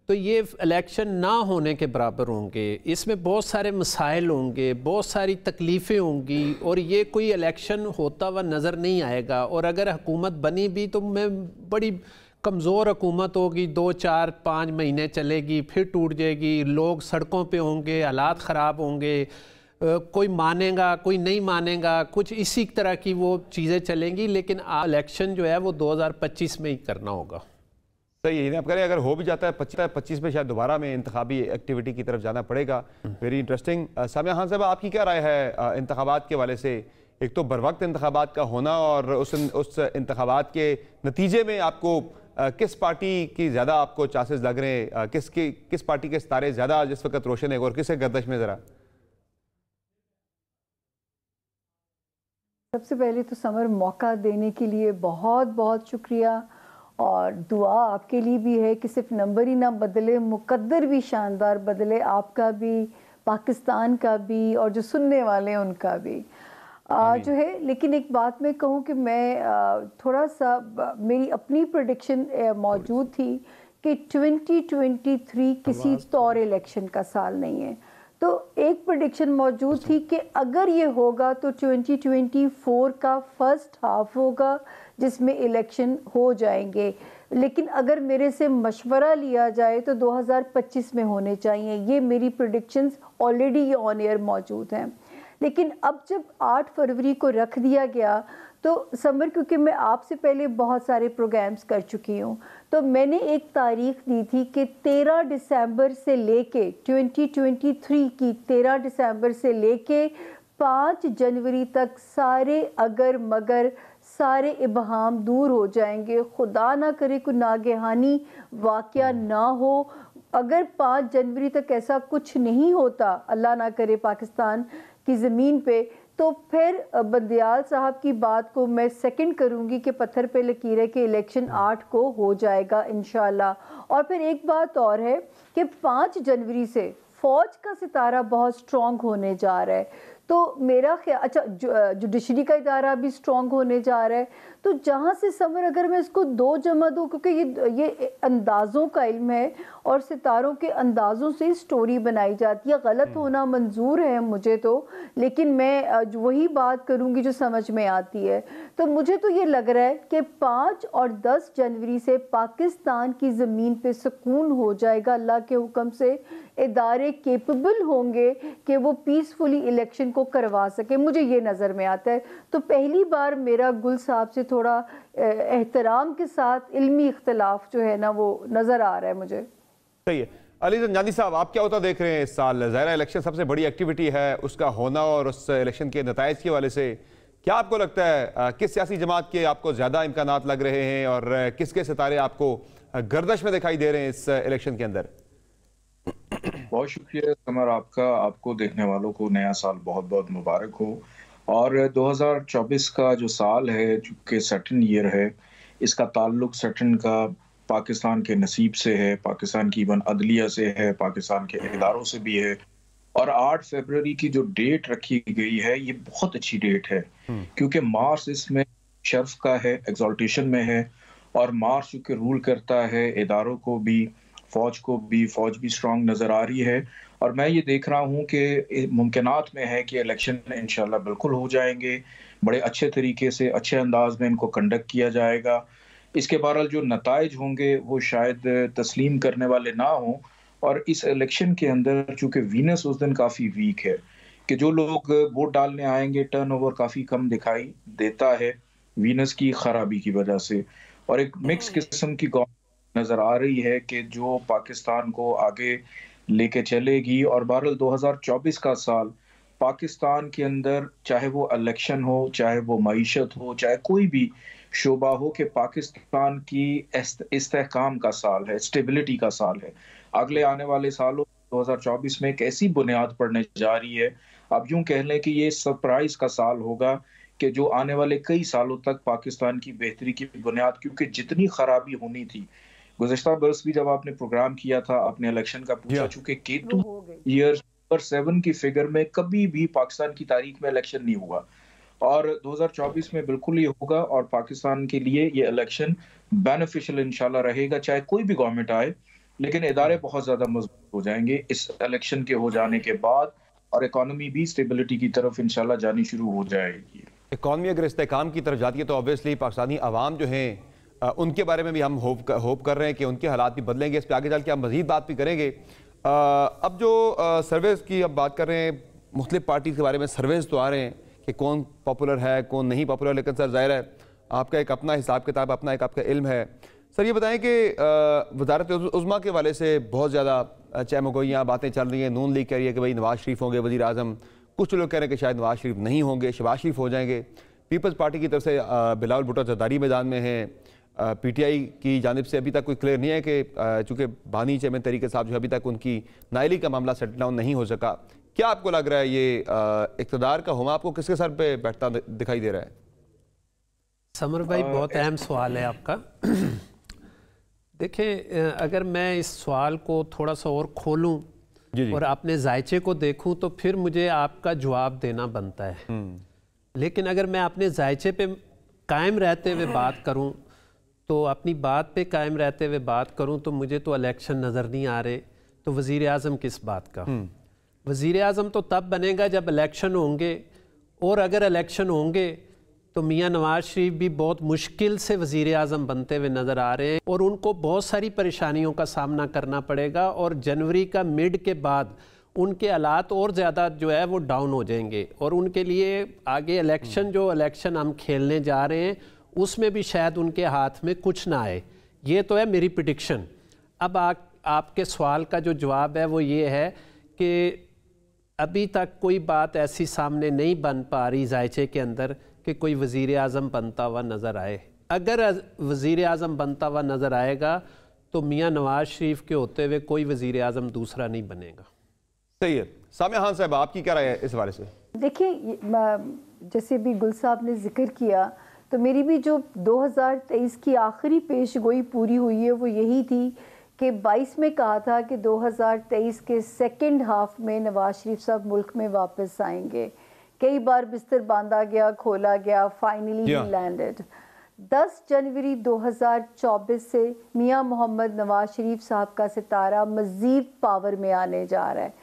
तो ये इलेक्शन ना होने के बराबर होंगे। इसमें बहुत सारे मसाइल होंगे, बहुत सारी तकलीफ़ें होंगी, और ये कोई इलेक्शन होता हुआ नज़र नहीं आएगा। और अगर हुकूमत बनी भी तो मैं बड़ी कमज़ोर हुकूमत होगी, 2, 4, 5 महीने चलेगी, फिर टूट जाएगी, लोग सड़कों पे होंगे, हालात ख़राब होंगे, कोई मानेगा कोई नहीं मानेगा, कुछ इसी तरह की वो चीज़ें चलेंगी। लेकिन इलेक्शन जो है वो 2025 में ही करना होगा। सही है, आप करें अगर हो भी जाता है 25 में शायद दोबारा में इंतखाबी एक्टिविटी की तरफ जाना पड़ेगा। Very interesting. सामिया खान साहब आपकी क्या राय है इंतखाबात के वाले से? एक तो बर वक्त इंतखाबात का होना और उस इंतखाबात के नतीजे में आपको किस पार्टी की ज़्यादा आपको चांसेस लग रहे हैं, किस पार्टी के सितारे ज़्यादा जिस वक्त रोशन है और किसे गर्दश में? ज़रा सबसे पहले तो समर मौका देने के लिए बहुत बहुत शुक्रिया, और दुआ आपके लिए भी है कि सिर्फ नंबर ही ना बदले, मुकद्दर भी शानदार बदले, आपका भी, पाकिस्तान का भी, और जो सुनने वाले हैं उनका भी जो है। लेकिन एक बात मैं कहूँ कि मैं थोड़ा सा मेरी अपनी प्रेडिक्शन मौजूद थी कि 2023 किसी तौर इलेक्शन का साल नहीं है। तो एक प्रेडिक्शन मौजूद थी कि अगर ये होगा तो 2024 का फर्स्ट हाफ होगा जिसमें इलेक्शन हो जाएंगे, लेकिन अगर मेरे से मशवरा लिया जाए तो 2025 में होने चाहिए। ये मेरी प्रेडिक्शंस ऑलरेडी ऑन एयर मौजूद हैं। लेकिन अब जब 8 फरवरी को रख दिया गया तो समर, क्योंकि मैं आपसे पहले बहुत सारे प्रोग्राम्स कर चुकी हूँ, तो मैंने एक तारीख दी थी कि 13 दिसंबर से लेके 2023 की 13 दिसंबर से लेके 5 जनवरी तक सारे अगर मगर सारे इबहाम दूर हो जाएंगे। खुदा ना करे कोई नागहानी वाक़या ना हो, अगर 5 जनवरी तक ऐसा कुछ नहीं होता, अल्लाह ना करे पाकिस्तान की ज़मीन पे, तो फिर बंदियाल साहब की बात को मैं सेकंड करूंगी कि पत्थर पे लकीर है कि इलेक्शन 8 को हो जाएगा इंशाल्लाह। और फिर एक बात और है कि 5 जनवरी से फ़ौज का सितारा बहुत स्ट्रॉन्ग होने जा रहा है, तो मेरा ख्याल, अच्छा जुडिशरी का इदारा भी स्ट्रॉन्ग होने जा रहा है, तो जहाँ से समर अगर मैं इसको 2 जमा दूँ, क्योंकि ये अंदाज़ों का इल्म है और सितारों के अंदाज़ों से स्टोरी बनाई जाती है। गलत होना मंजूर है मुझे तो, लेकिन मैं वही बात करूँगी जो समझ में आती है। तो मुझे तो ये लग रहा है कि 5 और 10 जनवरी से पाकिस्तान की ज़मीन पे सुकून हो जाएगा अल्लाह के हुक्म से। इदारे केपेबल होंगे कि वो पीसफुली इलेक्शन को करवा सके, मुझे ये नज़र में आता है। तो पहली बार मेरा गुल साहब से थोड़ा एहतराम के साथ इल्मी इख्तलाफ जो है ना वो नज़र आ रहा है मुझे। सही है। अली जंजानी साहब, आप क्या होता देख रहे हैं इस साल? ज़ाहिर इलेक्शन सबसे बड़ी एक्टिविटी है, उसका होना और उस इलेक्शन के नताइज के हवाले से क्या आपको लगता है किस सियासी जमात के आपको ज़्यादा इम्कानात लग रहे हैं और किसके सितारे आपको गर्दश में दिखाई दे रहे हैं इस इलेक्शन के अंदर? बहुत शुक्रिया समर आपका। आपको देखने वालों को नया साल बहुत बहुत मुबारक हो। और 2024 का जो साल है, चूँकि सटन ईयर है, इसका ताल्लुक सटन का पाकिस्तान के नसीब से है, पाकिस्तान की इवन अदलिया से है, पाकिस्तान के इदारों से भी है। और 8 फरवरी की जो डेट रखी गई है, ये बहुत अच्छी डेट है, क्योंकि मार्स इसमें शर्फ का है, एग्जॉल्टेशन में है। और मार्स चूँकि रूल करता है इदारों को भी, फौज को भी, फौज भी स्ट्रांग नज़र आ रही है। और मैं ये देख रहा हूँ कि मुमकिनात में है कि इलेक्शन इंशाल्लाह बिल्कुल हो जाएंगे, बड़े अच्छे तरीके से, अच्छे अंदाज में इनको कंडक्ट किया जाएगा। इसके बहरहाल जो नताइज होंगे वो शायद तस्लीम करने वाले ना हों। और इस इलेक्शन के अंदर चूँकि वीनस उस दिन काफ़ी वीक है, कि जो लोग वोट डालने आएंगे टर्नओवर काफ़ी कम दिखाई देता है वीनस की खराबी की वजह से। और एक मिक्स किस्म की नजर आ रही है कि जो पाकिस्तान को आगे लेके चलेगी। और बहरहाल 2024 का साल पाकिस्तान के अंदर, चाहे वो इलेक्शन हो, चाहे वो मईशत हो, चाहे कोई भी शोबा हो, कि पाकिस्तान की इस्तेहकाम का साल है, स्टेबिलिटी का साल है। अगले आने वाले सालों 2024 में एक ऐसी बुनियाद पड़ने जा रही है, अब यूं कह लें कि ये सरप्राइज का साल होगा, कि जो आने वाले कई सालों तक पाकिस्तान की बेहतरी की बुनियाद, क्योंकि जितनी खराबी होनी थी गुज़श्ता बरस भी जब आपने प्रोग्राम किया था, आपने इलेक्शन का पूछा, चूंकि केतु ईयर नंबर 7 की फिगर में कभी भी पाकिस्तान की तारीख में इलेक्शन नहीं हुआ, और 2024 में बिल्कुल ये होगा। और पाकिस्तान के लिए ये इलेक्शन बेनिफिशियल इंशाल्लाह रहेगा, चाहे कोई भी गवर्नमेंट आए, लेकिन इदारे बहुत ज्यादा मजबूत हो जाएंगे इस इलेक्शन के हो जाने के बाद, और इकोनॉमी भी स्टेबिलिटी की तरफ इंशाल्लाह जानी शुरू हो जाएगी। इकॉनमी अगर इस्तेहकाम की तरफ जाती है तो ऑब्वियसली पाकिस्तानी आवाम जो हैं उनके बारे में भी हम होप कर रहे हैं कि उनके हालात भी बदलेंगे। इस पर आगे चल के हम मज़ीद बात भी करेंगे। अब जो सर्वेज़ की अब बात कर रहे हैं, मुख्तलिफ पार्टी के बारे में सर्वेज़ तो आ रहे हैं कि कौन पॉपुलर है, कौन नहीं पॉपुलर, लेकिन सर ज़ाहिर है आपका एक अपना हिसाब किताब, अपना एक आपका इल्म है। सर ये बताएं कि वज़ारत उज़्मा के वाले से बहुत ज़्यादा चहमगोइयाँ बातें चल रही हैं। नून लीग कह रही है कि भाई नवाज़ शरीफ होंगे वज़ीर आज़म, कुछ लोग कह रहे हैं कि शायद नवाज़ शरीफ नहीं होंगे, शहबाज शरीफ हो जाएंगे। पीपल्स पार्टी की तरफ से बिलावल भुट्टो ज़रदारी मैदान में हैं। पीटीआई की जानिब से अभी तक कोई क्लियर नहीं है कि चूँकि बानी चेयरमैन तरीके साहब जो अभी तक उनकी नाइली का मामला सेटल डाउन नहीं हो सका, क्या आपको लग रहा है ये इक़्तिदार का हुमा आपको किसके सर पे बैठता दिखाई दे रहा है? समर भाई, बहुत अहम सवाल है आपका। देखें, अगर मैं इस सवाल को थोड़ा सा और खोलूँ और अपने जायचे को देखूँ तो फिर मुझे आपका जवाब देना बनता है। लेकिन अगर मैं अपने जायचे पे कायम रहते हुए बात करूँ, तो अपनी बात पे कायम रहते हुए बात करूं तो मुझे तो इलेक्शन नज़र नहीं आ रहे, तो वज़ीर आज़म किस बात का? वज़ीर आज़म तो तब बनेगा जब इलेक्शन होंगे, और अगर इलेक्शन होंगे तो मियां नवाज़ शरीफ भी बहुत मुश्किल से वज़ीर आज़म बनते हुए नज़र आ रहे हैं, और उनको बहुत सारी परेशानियों का सामना करना पड़ेगा। और जनवरी का मिड के बाद उनके हालात और ज़्यादा जो है वो डाउन हो जाएंगे, और उनके लिए आगे इलेक्शन, जो इलेक्शन हम खेलने जा रहे हैं, उसमें भी शायद उनके हाथ में कुछ ना आए। ये तो है मेरी प्रेडिक्शन। अब आपके सवाल का जो जवाब है वो ये है कि अभी तक कोई बात ऐसी सामने नहीं बन पा रही जायचे के अंदर कि कोई वज़ीर आज़म बनता हुआ नज़र आए। अगर वज़ीर आज़म बनता हुआ नज़र आएगा तो मियाँ नवाज शरीफ के होते हुए कोई वज़ीर आज़म दूसरा नहीं बनेगा। सही है। सामिया खान साहब, आपकी क्या राय है इस बारे से? देखिए, जैसे भी गुल साहब ने जिक्र किया, तो मेरी भी जो 2023 की आखिरी पेशगोई पूरी हुई है वो यही थी कि 22 में कहा था कि 2023 के सेकंड हाफ में नवाज शरीफ साहब मुल्क में वापस आएंगे। कई बार बिस्तर बांधा गया, खोला गया, फाइनली ही लैंडेड। 10 जनवरी 2024 से मियां मोहम्मद नवाज शरीफ साहब का सितारा मज़ीद पावर में आने जा रहा है,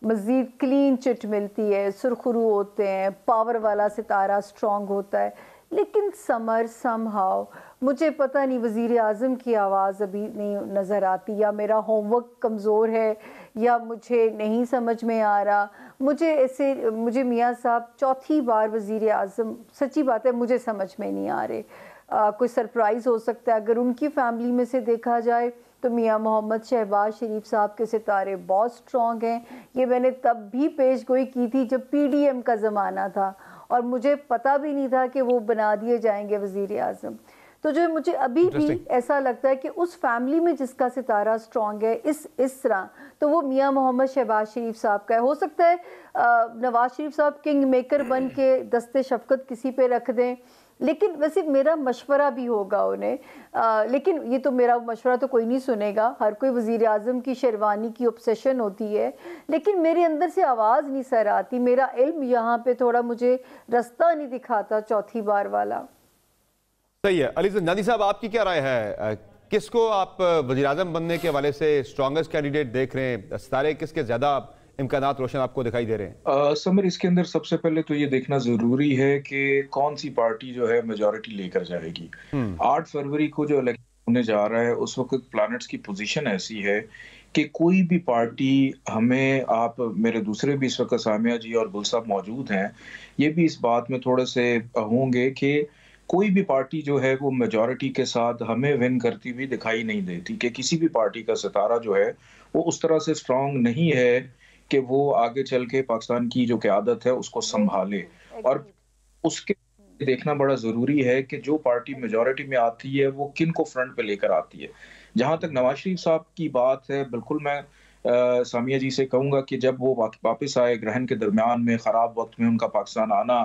मज़ीद क्लीन चिट मिलती है, सुरखरू होते हैं, पावर वाला सितारा स्ट्रॉन्ग होता है। लेकिन समर समहाउ मुझे पता नहीं, वज़ीर आज़म की आवाज़ अभी नहीं नज़र आती, या मेरा होमवर्क कमज़ोर है या मुझे नहीं समझ में आ रहा। मुझे मियाँ साहब चौथी बार वज़ीर आज़म, सच्ची बात है मुझे समझ में नहीं आ रहे। कोई सरप्राइज़ हो सकता है। अगर उनकी फैमिली में से देखा जाए तो मियाँ मोहम्मद शहबाज शरीफ साहब के सितारे बहुत स्ट्रॉन्ग हैं। ये मैंने तब भी पेशगोई की थी जब PDM का ज़माना था, और मुझे पता भी नहीं था कि वो बना दिए जाएंगे वज़ीर आज़म। तो जो मुझे अभी भी ऐसा लगता है कि उस फैमिली में जिसका सितारा स्ट्रॉन्ग है इस तरह, तो वो मियाँ मोहम्मद शहबाज शरीफ साहब का है। हो सकता है नवाज शरीफ साहब किंग मेकर बन के दस्ते शफकत किसी पे रख दें, लेकिन वैसे मेरा मशवरा भी होगा उन्हें, लेकिन ये तो मेरा मशवरा तो कोई नहीं सुनेगा। हर कोई वज़ीर आज़म की शेरवानी की ऑब्सेशन होती है, लेकिन मेरे अंदर से आवाज़ नहीं सर आती। मेरा इल्म यहाँ पे थोड़ा मुझे रास्ता नहीं दिखाता चौथी बार वाला। सही है। अली जंदानी साहब, आपकी क्या राय है? किसको आप वज़ीर आज़म बनने के हवाले से स्ट्रॉन्गेस्ट कैंडिडेट देख रहे हैं? सितारे किसके ज़्यादा इम्कानात रोशन आपको दिखाई दे रहे हैं? समर, इसके अंदर सबसे पहले तो ये देखना जरूरी है कि कौन सी पार्टी जो है मेजॉरिटी लेकर जाएगी। 8 फरवरी को जो इलेक्शन होने जा रहा है, उस वक्त प्लैनेट्स की पोजीशन ऐसी है कि कोई भी पार्टी हमें, आप मेरे दूसरे भी इस वक्त सामिया जी और गुल साहब मौजूद हैं, ये भी इस बात में थोड़े से होंगे कि कोई भी पार्टी जो है वो मेजॉरिटी के साथ हमें विन करती हुई दिखाई नहीं देती, कि किसी भी पार्टी का सितारा जो है वो उस तरह से स्ट्रांग नहीं है कि वो आगे चल के पाकिस्तान की जो क़यादत है उसको संभाले। और उसके देखना बड़ा ज़रूरी है कि जो पार्टी मेजॉरिटी में आती है वो किन को फ्रंट पे लेकर आती है। जहाँ तक नवाज शरीफ साहब की बात है, बिल्कुल मैं सामिया जी से कहूँगा कि जब वो वापस आए ग्रहण के दरमियान में, ख़राब वक्त में उनका पाकिस्तान आना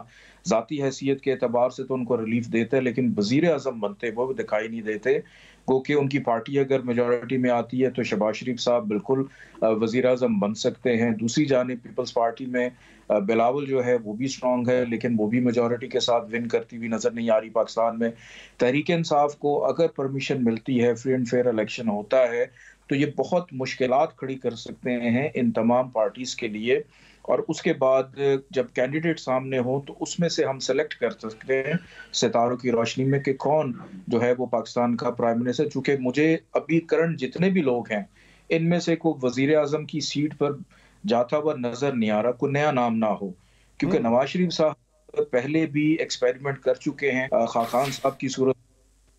ज़ाती हैसियत के एतबार से तो उनको रिलीफ देते हैं, लेकिन वज़ीर आज़म बनते वो दिखाई नहीं देते। गो कि उनकी पार्टी अगर मेजॉरिटी में आती है तो शहबाज शरीफ साहब बिल्कुल वज़ीर आज़म बन सकते हैं। दूसरी जानिब पीपल्स पार्टी में बिलावल जो है वो भी स्ट्रॉन्ग है, लेकिन वो भी मेजॉरिटी के साथ विन करती हुई नज़र नहीं आ रही पाकिस्तान में। तहरीक इंसाफ को अगर परमिशन मिलती है, फ्री एंड फेयर इलेक्शन होता है, तो ये बहुत मुश्किलात खड़ी कर सकते हैं इन तमाम पार्टीज़ के लिए। और उसके बाद जब कैंडिडेट सामने हो तो उसमें से हम सेलेक्ट कर सकते हैं सितारों की रोशनी में कि कौन जो है वो पाकिस्तान का प्राइम मिनिस्टर। चूँकि मुझे अभी करंट जितने भी लोग हैं इनमें से कोई वज़ीर आज़म की सीट पर जाता हुआ नज़र नहीं आ रहा, कोई नया नाम ना हो, क्योंकि नवाज शरीफ साहब पहले भी एक्सपेरिमेंट कर चुके हैं खाकान साहब की सूरत,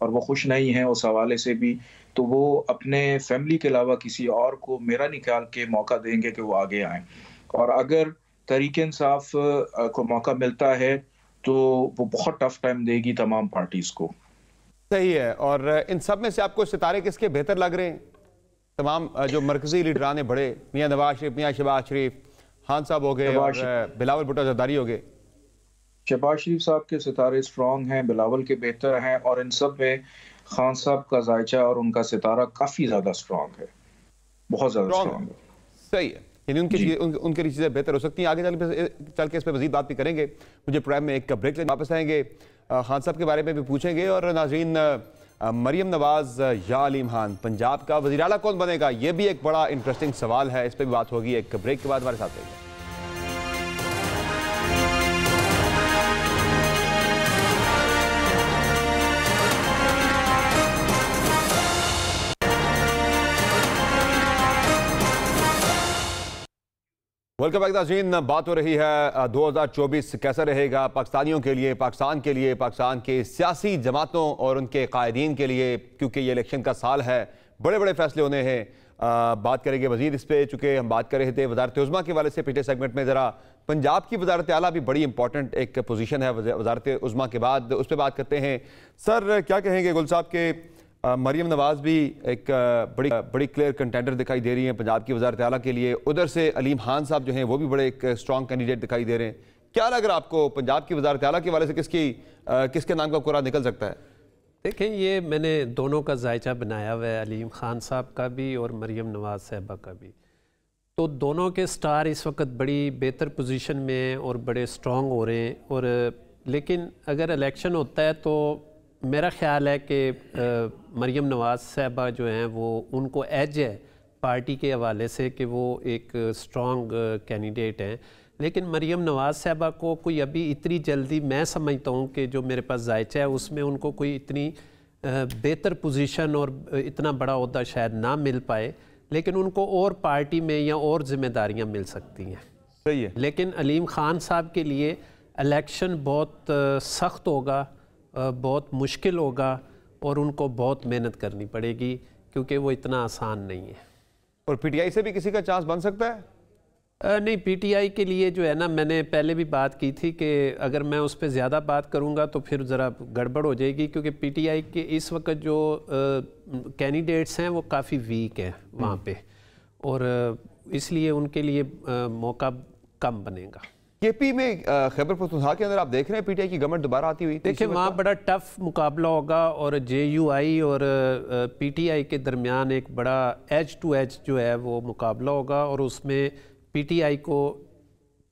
और वो खुश नहीं है उस हवाले से भी। तो वो अपने फैमिली के अलावा किसी और को मेरा नहीं ख्याल के मौका देंगे कि वो आगे आएँ। और अगर तहरीक इंसाफ को मौका मिलता है तो वो बहुत टफ टाइम देगी तमाम पार्टीज को। सही है। और इन सब में से आपको सितारे किसके बेहतर लग रहे हैं? तमाम जो मरकजी लीडरान बड़े, मियाँ नवाज शरीफ, मियाँ शहबाज शरीफ, खान साहब हो गए और बिलावल भुट्टो जरदारी हो गए। शहबाज शरीफ साहब के सितारे स्ट्रॉन्ग हैं, बिलावल के बेहतर हैं, और इन सब में खान साहब का जायचा और उनका सितारा काफी ज्यादा स्ट्रॉन्ग है, बहुत ज्यादा स्ट्रॉन्ग है। सही है, यानी उनकी चीज़ें बेहतर हो सकती हैं। आगे चल के इस पर मज़ीद बात भी करेंगे। मुझे प्रोग्राम में एक ब्रेक लेकर वापस आएंगे, खान साहब के बारे में भी पूछेंगे। और नाज़रीन, मरियम नवाज या अलीम खान पंजाब का वज़ीर आला कौन बनेगा, ये भी एक बड़ा इंटरेस्टिंग सवाल है। इस पर भी बात होगी एक ब्रेक के बाद। हमारे साथ रहिए। वेलकम बैक नाज़रीन। बात हो रही है 2024 कैसा रहेगा पाकिस्तानियों के लिए, पाकिस्तान के लिए, पाकिस्तान के सियासी जमातों और उनके कायदीन के लिए, क्योंकि ये इलेक्शन का साल है, बड़े बड़े फैसले होने हैं। बात करेंगे मज़ीद इस पर, चूँकि हम बात कर रहे थे वज़ारत उज़्मा के वाले से पिछले सेगमेंट में। ज़रा पंजाब की वज़ारत आला भी बड़ी इंपॉर्टेंट एक पोजीशन है वज़ारत उज़्मा के बाद, उस पर बात करते हैं। सर क्या कहेंगे गुल साहब के मरियम नवाज भी एक बड़ी क्लियर कंटेंडर दिखाई दे रही हैं पंजाब की वज़ारत आला के लिए। उधर से अलीम खान साहब जो हैं वो भी बड़े एक स्ट्रॉन्ग कैंडिडेट दिखाई दे रहे हैं। क्या लग रहा है आपको पंजाब की वज़ारत आला के वाले से किसके नाम का कुरा निकल सकता है? देखें, ये मैंने दोनों का जायचा बनाया हुआ है, अलीम खान साहब का भी और मरियम नवाज साहबा का भी। तो दोनों के स्टार इस वक्त बड़ी बेहतर पोजीशन में हैं और बड़े स्ट्रॉन्ग हो रहे हैं। और लेकिन अगर इलेक्शन होता है तो मेरा ख़्याल है कि मरियम नवाज साहबा जो हैं वो उनको एज है पार्टी के हवाले से कि वो एक स्ट्रॉन्ग कैंडिडेट हैं। लेकिन मरियम नवाज साहबा को कोई अभी इतनी जल्दी, मैं समझता हूँ कि जो मेरे पास जायचा है उसमें उनको कोई इतनी बेहतर पोजीशन और इतना बड़ा ओहदा शायद ना मिल पाए, लेकिन उनको और पार्टी में या और जिम्मेदारियाँ मिल सकती हैं। सही है। लेकिन अलीम खान साहब के लिए इलेक्शन बहुत सख्त होगा, बहुत मुश्किल होगा और उनको बहुत मेहनत करनी पड़ेगी क्योंकि वो इतना आसान नहीं है। और पीटीआई से भी किसी का चांस बन सकता है? नहीं, पीटीआई के लिए जो है ना, मैंने पहले भी बात की थी कि अगर मैं उस पर ज़्यादा बात करूंगा तो फिर ज़रा गड़बड़ हो जाएगी, क्योंकि पीटीआई के इस वक्त जो कैंडिडेट्स हैं वो काफ़ी वीक हैं वहाँ पे, और इसलिए उनके लिए मौका कम बनेगा। केपी में खैबर पख्तूनख्वा के अंदर आप देख रहे हैं पीटीआई की गवर्नमेंट दोबारा आती हुई? देखिए, वहाँ बड़ा टफ मुकाबला होगा और जेयूआई और पीटीआई के दरमियान एक बड़ा एज टू एज जो है वो मुकाबला होगा, और उसमें पीटीआई को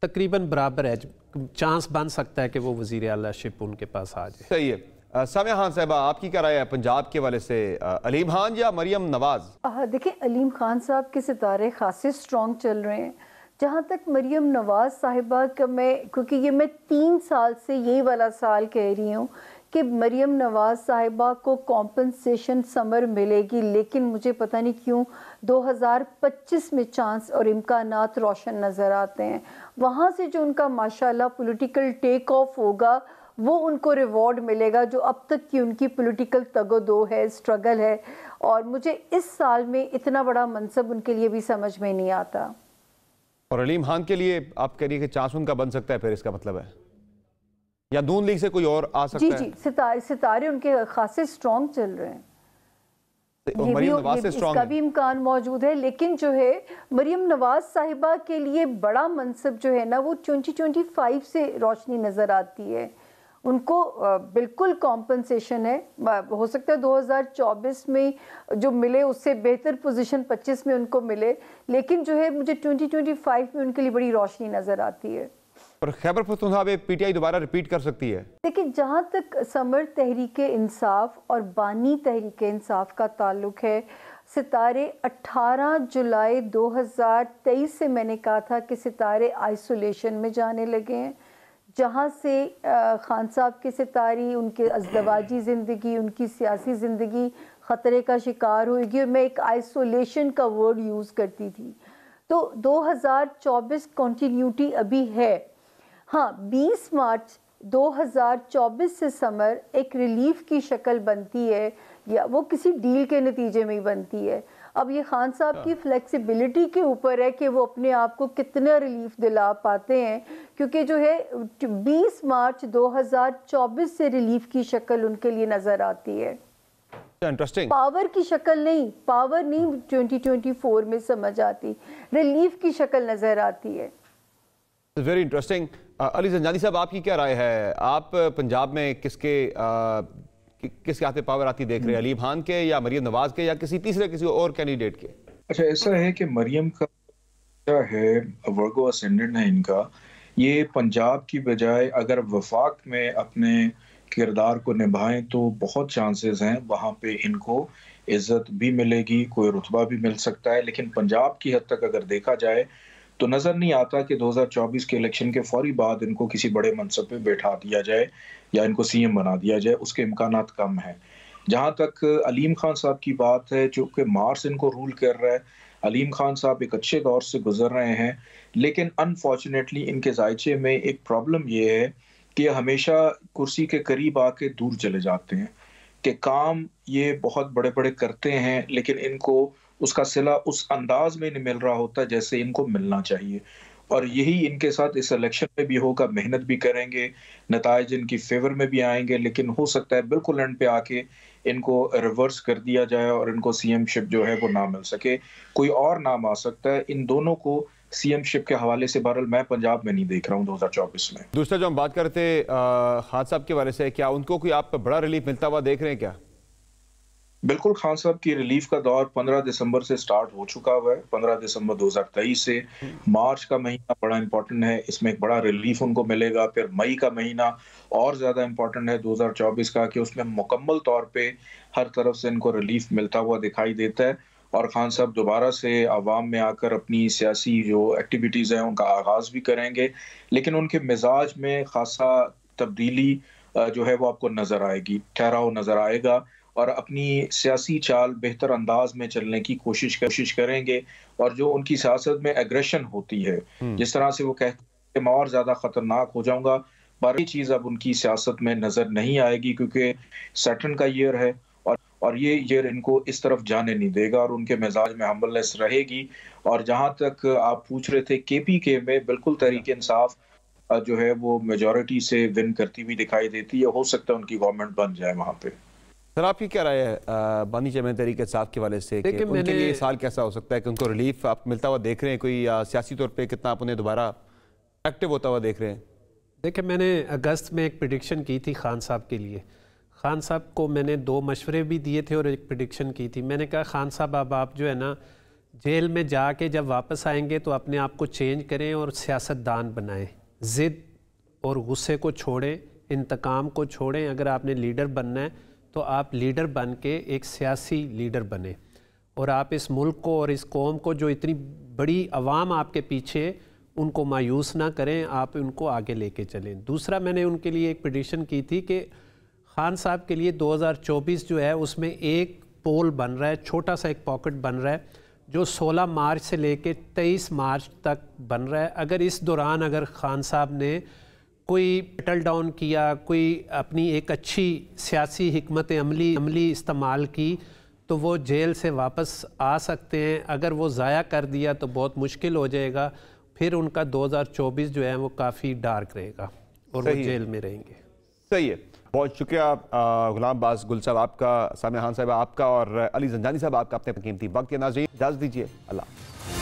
तकरीबन बराबर एज चांस बन सकता है कि वो वज़ीर आलाशिप उनके पास आ जाए। सही है। सामिया खान साहबा, आपकी क्या राय है पंजाब के वाले से, अलीम खान या मरियम नवाज? देखिए, अलीम खान साहब के सितारे खासे स्ट्रॉन्ग चल रहे हैं। जहाँ तक मरियम नवाज साहिबा का, क्योंकि ये मैं 3 साल से यही वाला साल कह रही हूँ कि मरियम नवाज साहिबा को कॉम्पनसेशन समर मिलेगी, लेकिन मुझे पता नहीं क्यों 2025 में चांस और इम्कानात रोशन नज़र आते हैं। वहाँ से जो उनका माशाल्लाह पॉलिटिकल टेक ऑफ होगा वो उनको रिवॉर्ड मिलेगा, जो अब तक की उनकी पॉलिटिकल तगोदो है, स्ट्रगल है, और मुझे इस साल में इतना बड़ा मनसब उनके लिए भी समझ में नहीं आता। और अलीम खान के लिए आप कह रही है कि चांस उनका बन सकता है, फिर इसका मतलब है या नून लीग से कोई और आ सकता है? जी, सितारे उनके खासे स्ट्रॉन्ग चल रहे हैं। इसका भी इम्कान मौजूद है, लेकिन जो है मरियम नवाज साहिबा के लिए बड़ा मनसब जो है ना वो 2025 से रोशनी नज़र आती है। उनको बिल्कुल कॉम्पनसेशन है, हो सकता है 2024 में जो मिले उससे बेहतर पोजीशन 25 में उनको मिले, लेकिन जो है मुझे 2025 में उनके लिए बड़ी रोशनी नज़र आती है। और खैबर पख्तूनख्वा में पीटीआई दोबारा रिपीट कर सकती है? देखिए, जहाँ तक समर तहरीक इंसाफ और बानी तहरीक इंसाफ का ताल्लुक है, सितारे 18 जुलाई 2023 से मैंने कहा था कि सितारे आइसोलेशन में जाने लगे हैं, जहाँ से खान साहब के सितारी, उनके अज़दवाजी ज़िंदगी, उनकी सियासी ज़िंदगी ख़तरे का शिकार होगी। और मैं एक आइसोलेशन का वर्ड यूज़ करती थी। तो 2024 कंटिन्यूटी अभी है। हाँ, 20 मार्च 2024 से समर एक रिलीफ की शक्ल बनती है, या वो किसी डील के नतीजे में ही बनती है। अब ये खान साहब की फ्लेक्सिबिलिटी के ऊपर है कि वो अपने आप को कितना रिलीफ दिला पाते हैं, क्योंकि जो है 20 मार्च 2024 से रिलीफ की शक्ल उनके लिए नज़र आती है। इंटरेस्टिंग। पावर की शक्ल नहीं, पावर नहीं 2024 में समझ आती, रिलीफ की शक्ल नज़र आती है। Very interesting. अली जंजानी साहब, आपकी क्या राय है? आप पंजाब में किसके हाथ में पावर आती देख रहे हैं, अलीम खान के या मरियम नवाज के या किसी और कैंडिडेट के? अच्छा, ऐसा है कि मरियम का है वर्गो असेंडेंट है इनका। ये पंजाब की बजाय अगर वफाक में अपने किरदार को निभाएं तो बहुत चांसेस हैं वहाँ पे इनको इज्जत भी मिलेगी, कोई रुतबा भी मिल सकता है। लेकिन पंजाब की हद तक अगर देखा जाए तो नज़र नहीं आता कि 2024 के इलेक्शन के फौरी बाद इनको किसी बड़े मनसब पे बैठा दिया जाए या इनको सीएम बना दिया जाए, उसके इम्कानात कम हैं। जहाँ तक अलीम खान साहब की बात है, जो कि मार्च इनको रूल कर रहा है, अलीम खान साहब एक अच्छे दौर से गुजर रहे हैं, लेकिन अनफॉर्चुनेटली इनके जायचे में एक प्रॉब्लम ये है कि हमेशा कुर्सी के करीब आके दूर चले जाते हैं, कि काम ये बहुत बड़े बड़े करते हैं लेकिन इनको उसका सिला उस अंदाज में नहीं मिल रहा होता जैसे इनको मिलना चाहिए। और यही इनके साथ इस इलेक्शन में भी होगा, मेहनत भी करेंगे, नताइज इनकी फेवर में भी आएंगे, लेकिन हो सकता है बिल्कुल एंड पे आके इनको रिवर्स कर दिया जाए और इनको सीएमशिप जो है वो ना मिल सके, कोई और नाम आ सकता है। इन दोनों को सीएमशिप के हवाले से बहरहाल मैं पंजाब में नहीं देख रहा हूँ 2024 में। दूसरा जो हम बात करते खान साहब के बारे से, क्या उनको कोई आप बड़ा रिलीफ मिलता हुआ देख रहे हैं क्या? बिल्कुल, खान साहब की रिलीफ का दौर 15 दिसंबर से स्टार्ट हो चुका हुआ है। 15 दिसंबर 2023 से मार्च का महीना बड़ा इंपॉर्टेंट है, इसमें एक बड़ा रिलीफ उनको मिलेगा। फिर मई का महीना और ज्यादा इंपॉर्टेंट है 2024 का, कि उसमें मुकम्मल तौर पे हर तरफ से इनको रिलीफ मिलता हुआ दिखाई देता है और खान साहब दोबारा से आवाम में आकर अपनी सियासी जो एक्टिविटीज हैं उनका आगाज भी करेंगे। लेकिन उनके मिजाज में खासा तब्दीली जो है वो आपको नजर आएगी, ठहराव नजर आएगा और अपनी सियासी चाल बेहतर अंदाज में चलने की कोशिश करेंगे। और जो उनकी सियासत में एग्रेशन होती है, जिस तरह से वो कहते हैं मैं और ज्यादा खतरनाक हो जाऊंगा, पर ये चीज अब उनकी सियासत में नजर नहीं आएगी क्योंकि सैटर्न का ईयर है और ये ईयर इनको इस तरफ जाने नहीं देगा और उनके मिजाज में हम्बलनेस रहेगी। और जहां तक आप पूछ रहे थे केपीके में, बिल्कुल तहरीक इंसाफ जो है वो मेजॉरिटी से विन करती हुई दिखाई देती है। हो सकता है उनकी गवर्नमेंट बन जाए वहां पे। सर आपकी क्या राय है बानी चेयरमैन तहरीक इंसाफ के वाले से, कि उनके लिए साल कैसा हो सकता है, कि उनको रिलीफ आप मिलता हुआ देख रहे हैं कोई, सियासी तौर पे कितना आप उन्हें दोबारा एक्टिव होता हुआ देख रहे हैं? देखिए, मैंने अगस्त में एक प्रेडिक्शन की थी खान साहब के लिए। खान साहब को मैंने 2 मशवरे भी दिए थे और एक प्रेडिक्शन की थी। मैंने कहा खान साहब अब आप जो है ना जेल में जाके जब वापस आएंगे तो अपने आप को चेंज करें और सियासतदान बनाएं, ज़िद और गुस्से को छोड़ें, इंतकाम को छोड़ें। अगर आपने लीडर बनना है तो आप लीडर बन के एक सियासी लीडर बने और आप इस मुल्क को और इस कौम को, जो इतनी बड़ी आवाम आपके पीछे, उनको मायूस ना करें, आप उनको आगे लेके चलें। दूसरा, मैंने उनके लिए एक प्रेडिक्शन की थी कि खान साहब के लिए 2024 जो है उसमें एक पोल बन रहा है, छोटा सा एक पॉकेट बन रहा है जो 16 मार्च से लेके 23 मार्च तक बन रहा है। अगर इस दौरान अगर खान साहब ने कोई सेटल डाउन किया, कोई अपनी एक अच्छी सियासी हिकमत अमली इस्तेमाल की, तो वो जेल से वापस आ सकते हैं। अगर वो ज़ाया कर दिया तो बहुत मुश्किल हो जाएगा, फिर उनका 2024 जो है वो काफ़ी डार्क रहेगा और वो जेल में रहेंगे। सही है, बहुत शुक्रिया गुलाम बाज गुल साहब आपका, सामिया खान साहब आपका और अली जंजानी साहब आपका अपने कीमती वक्त के। नाज़रीन इजाज़त दीजिए, अल्लाह।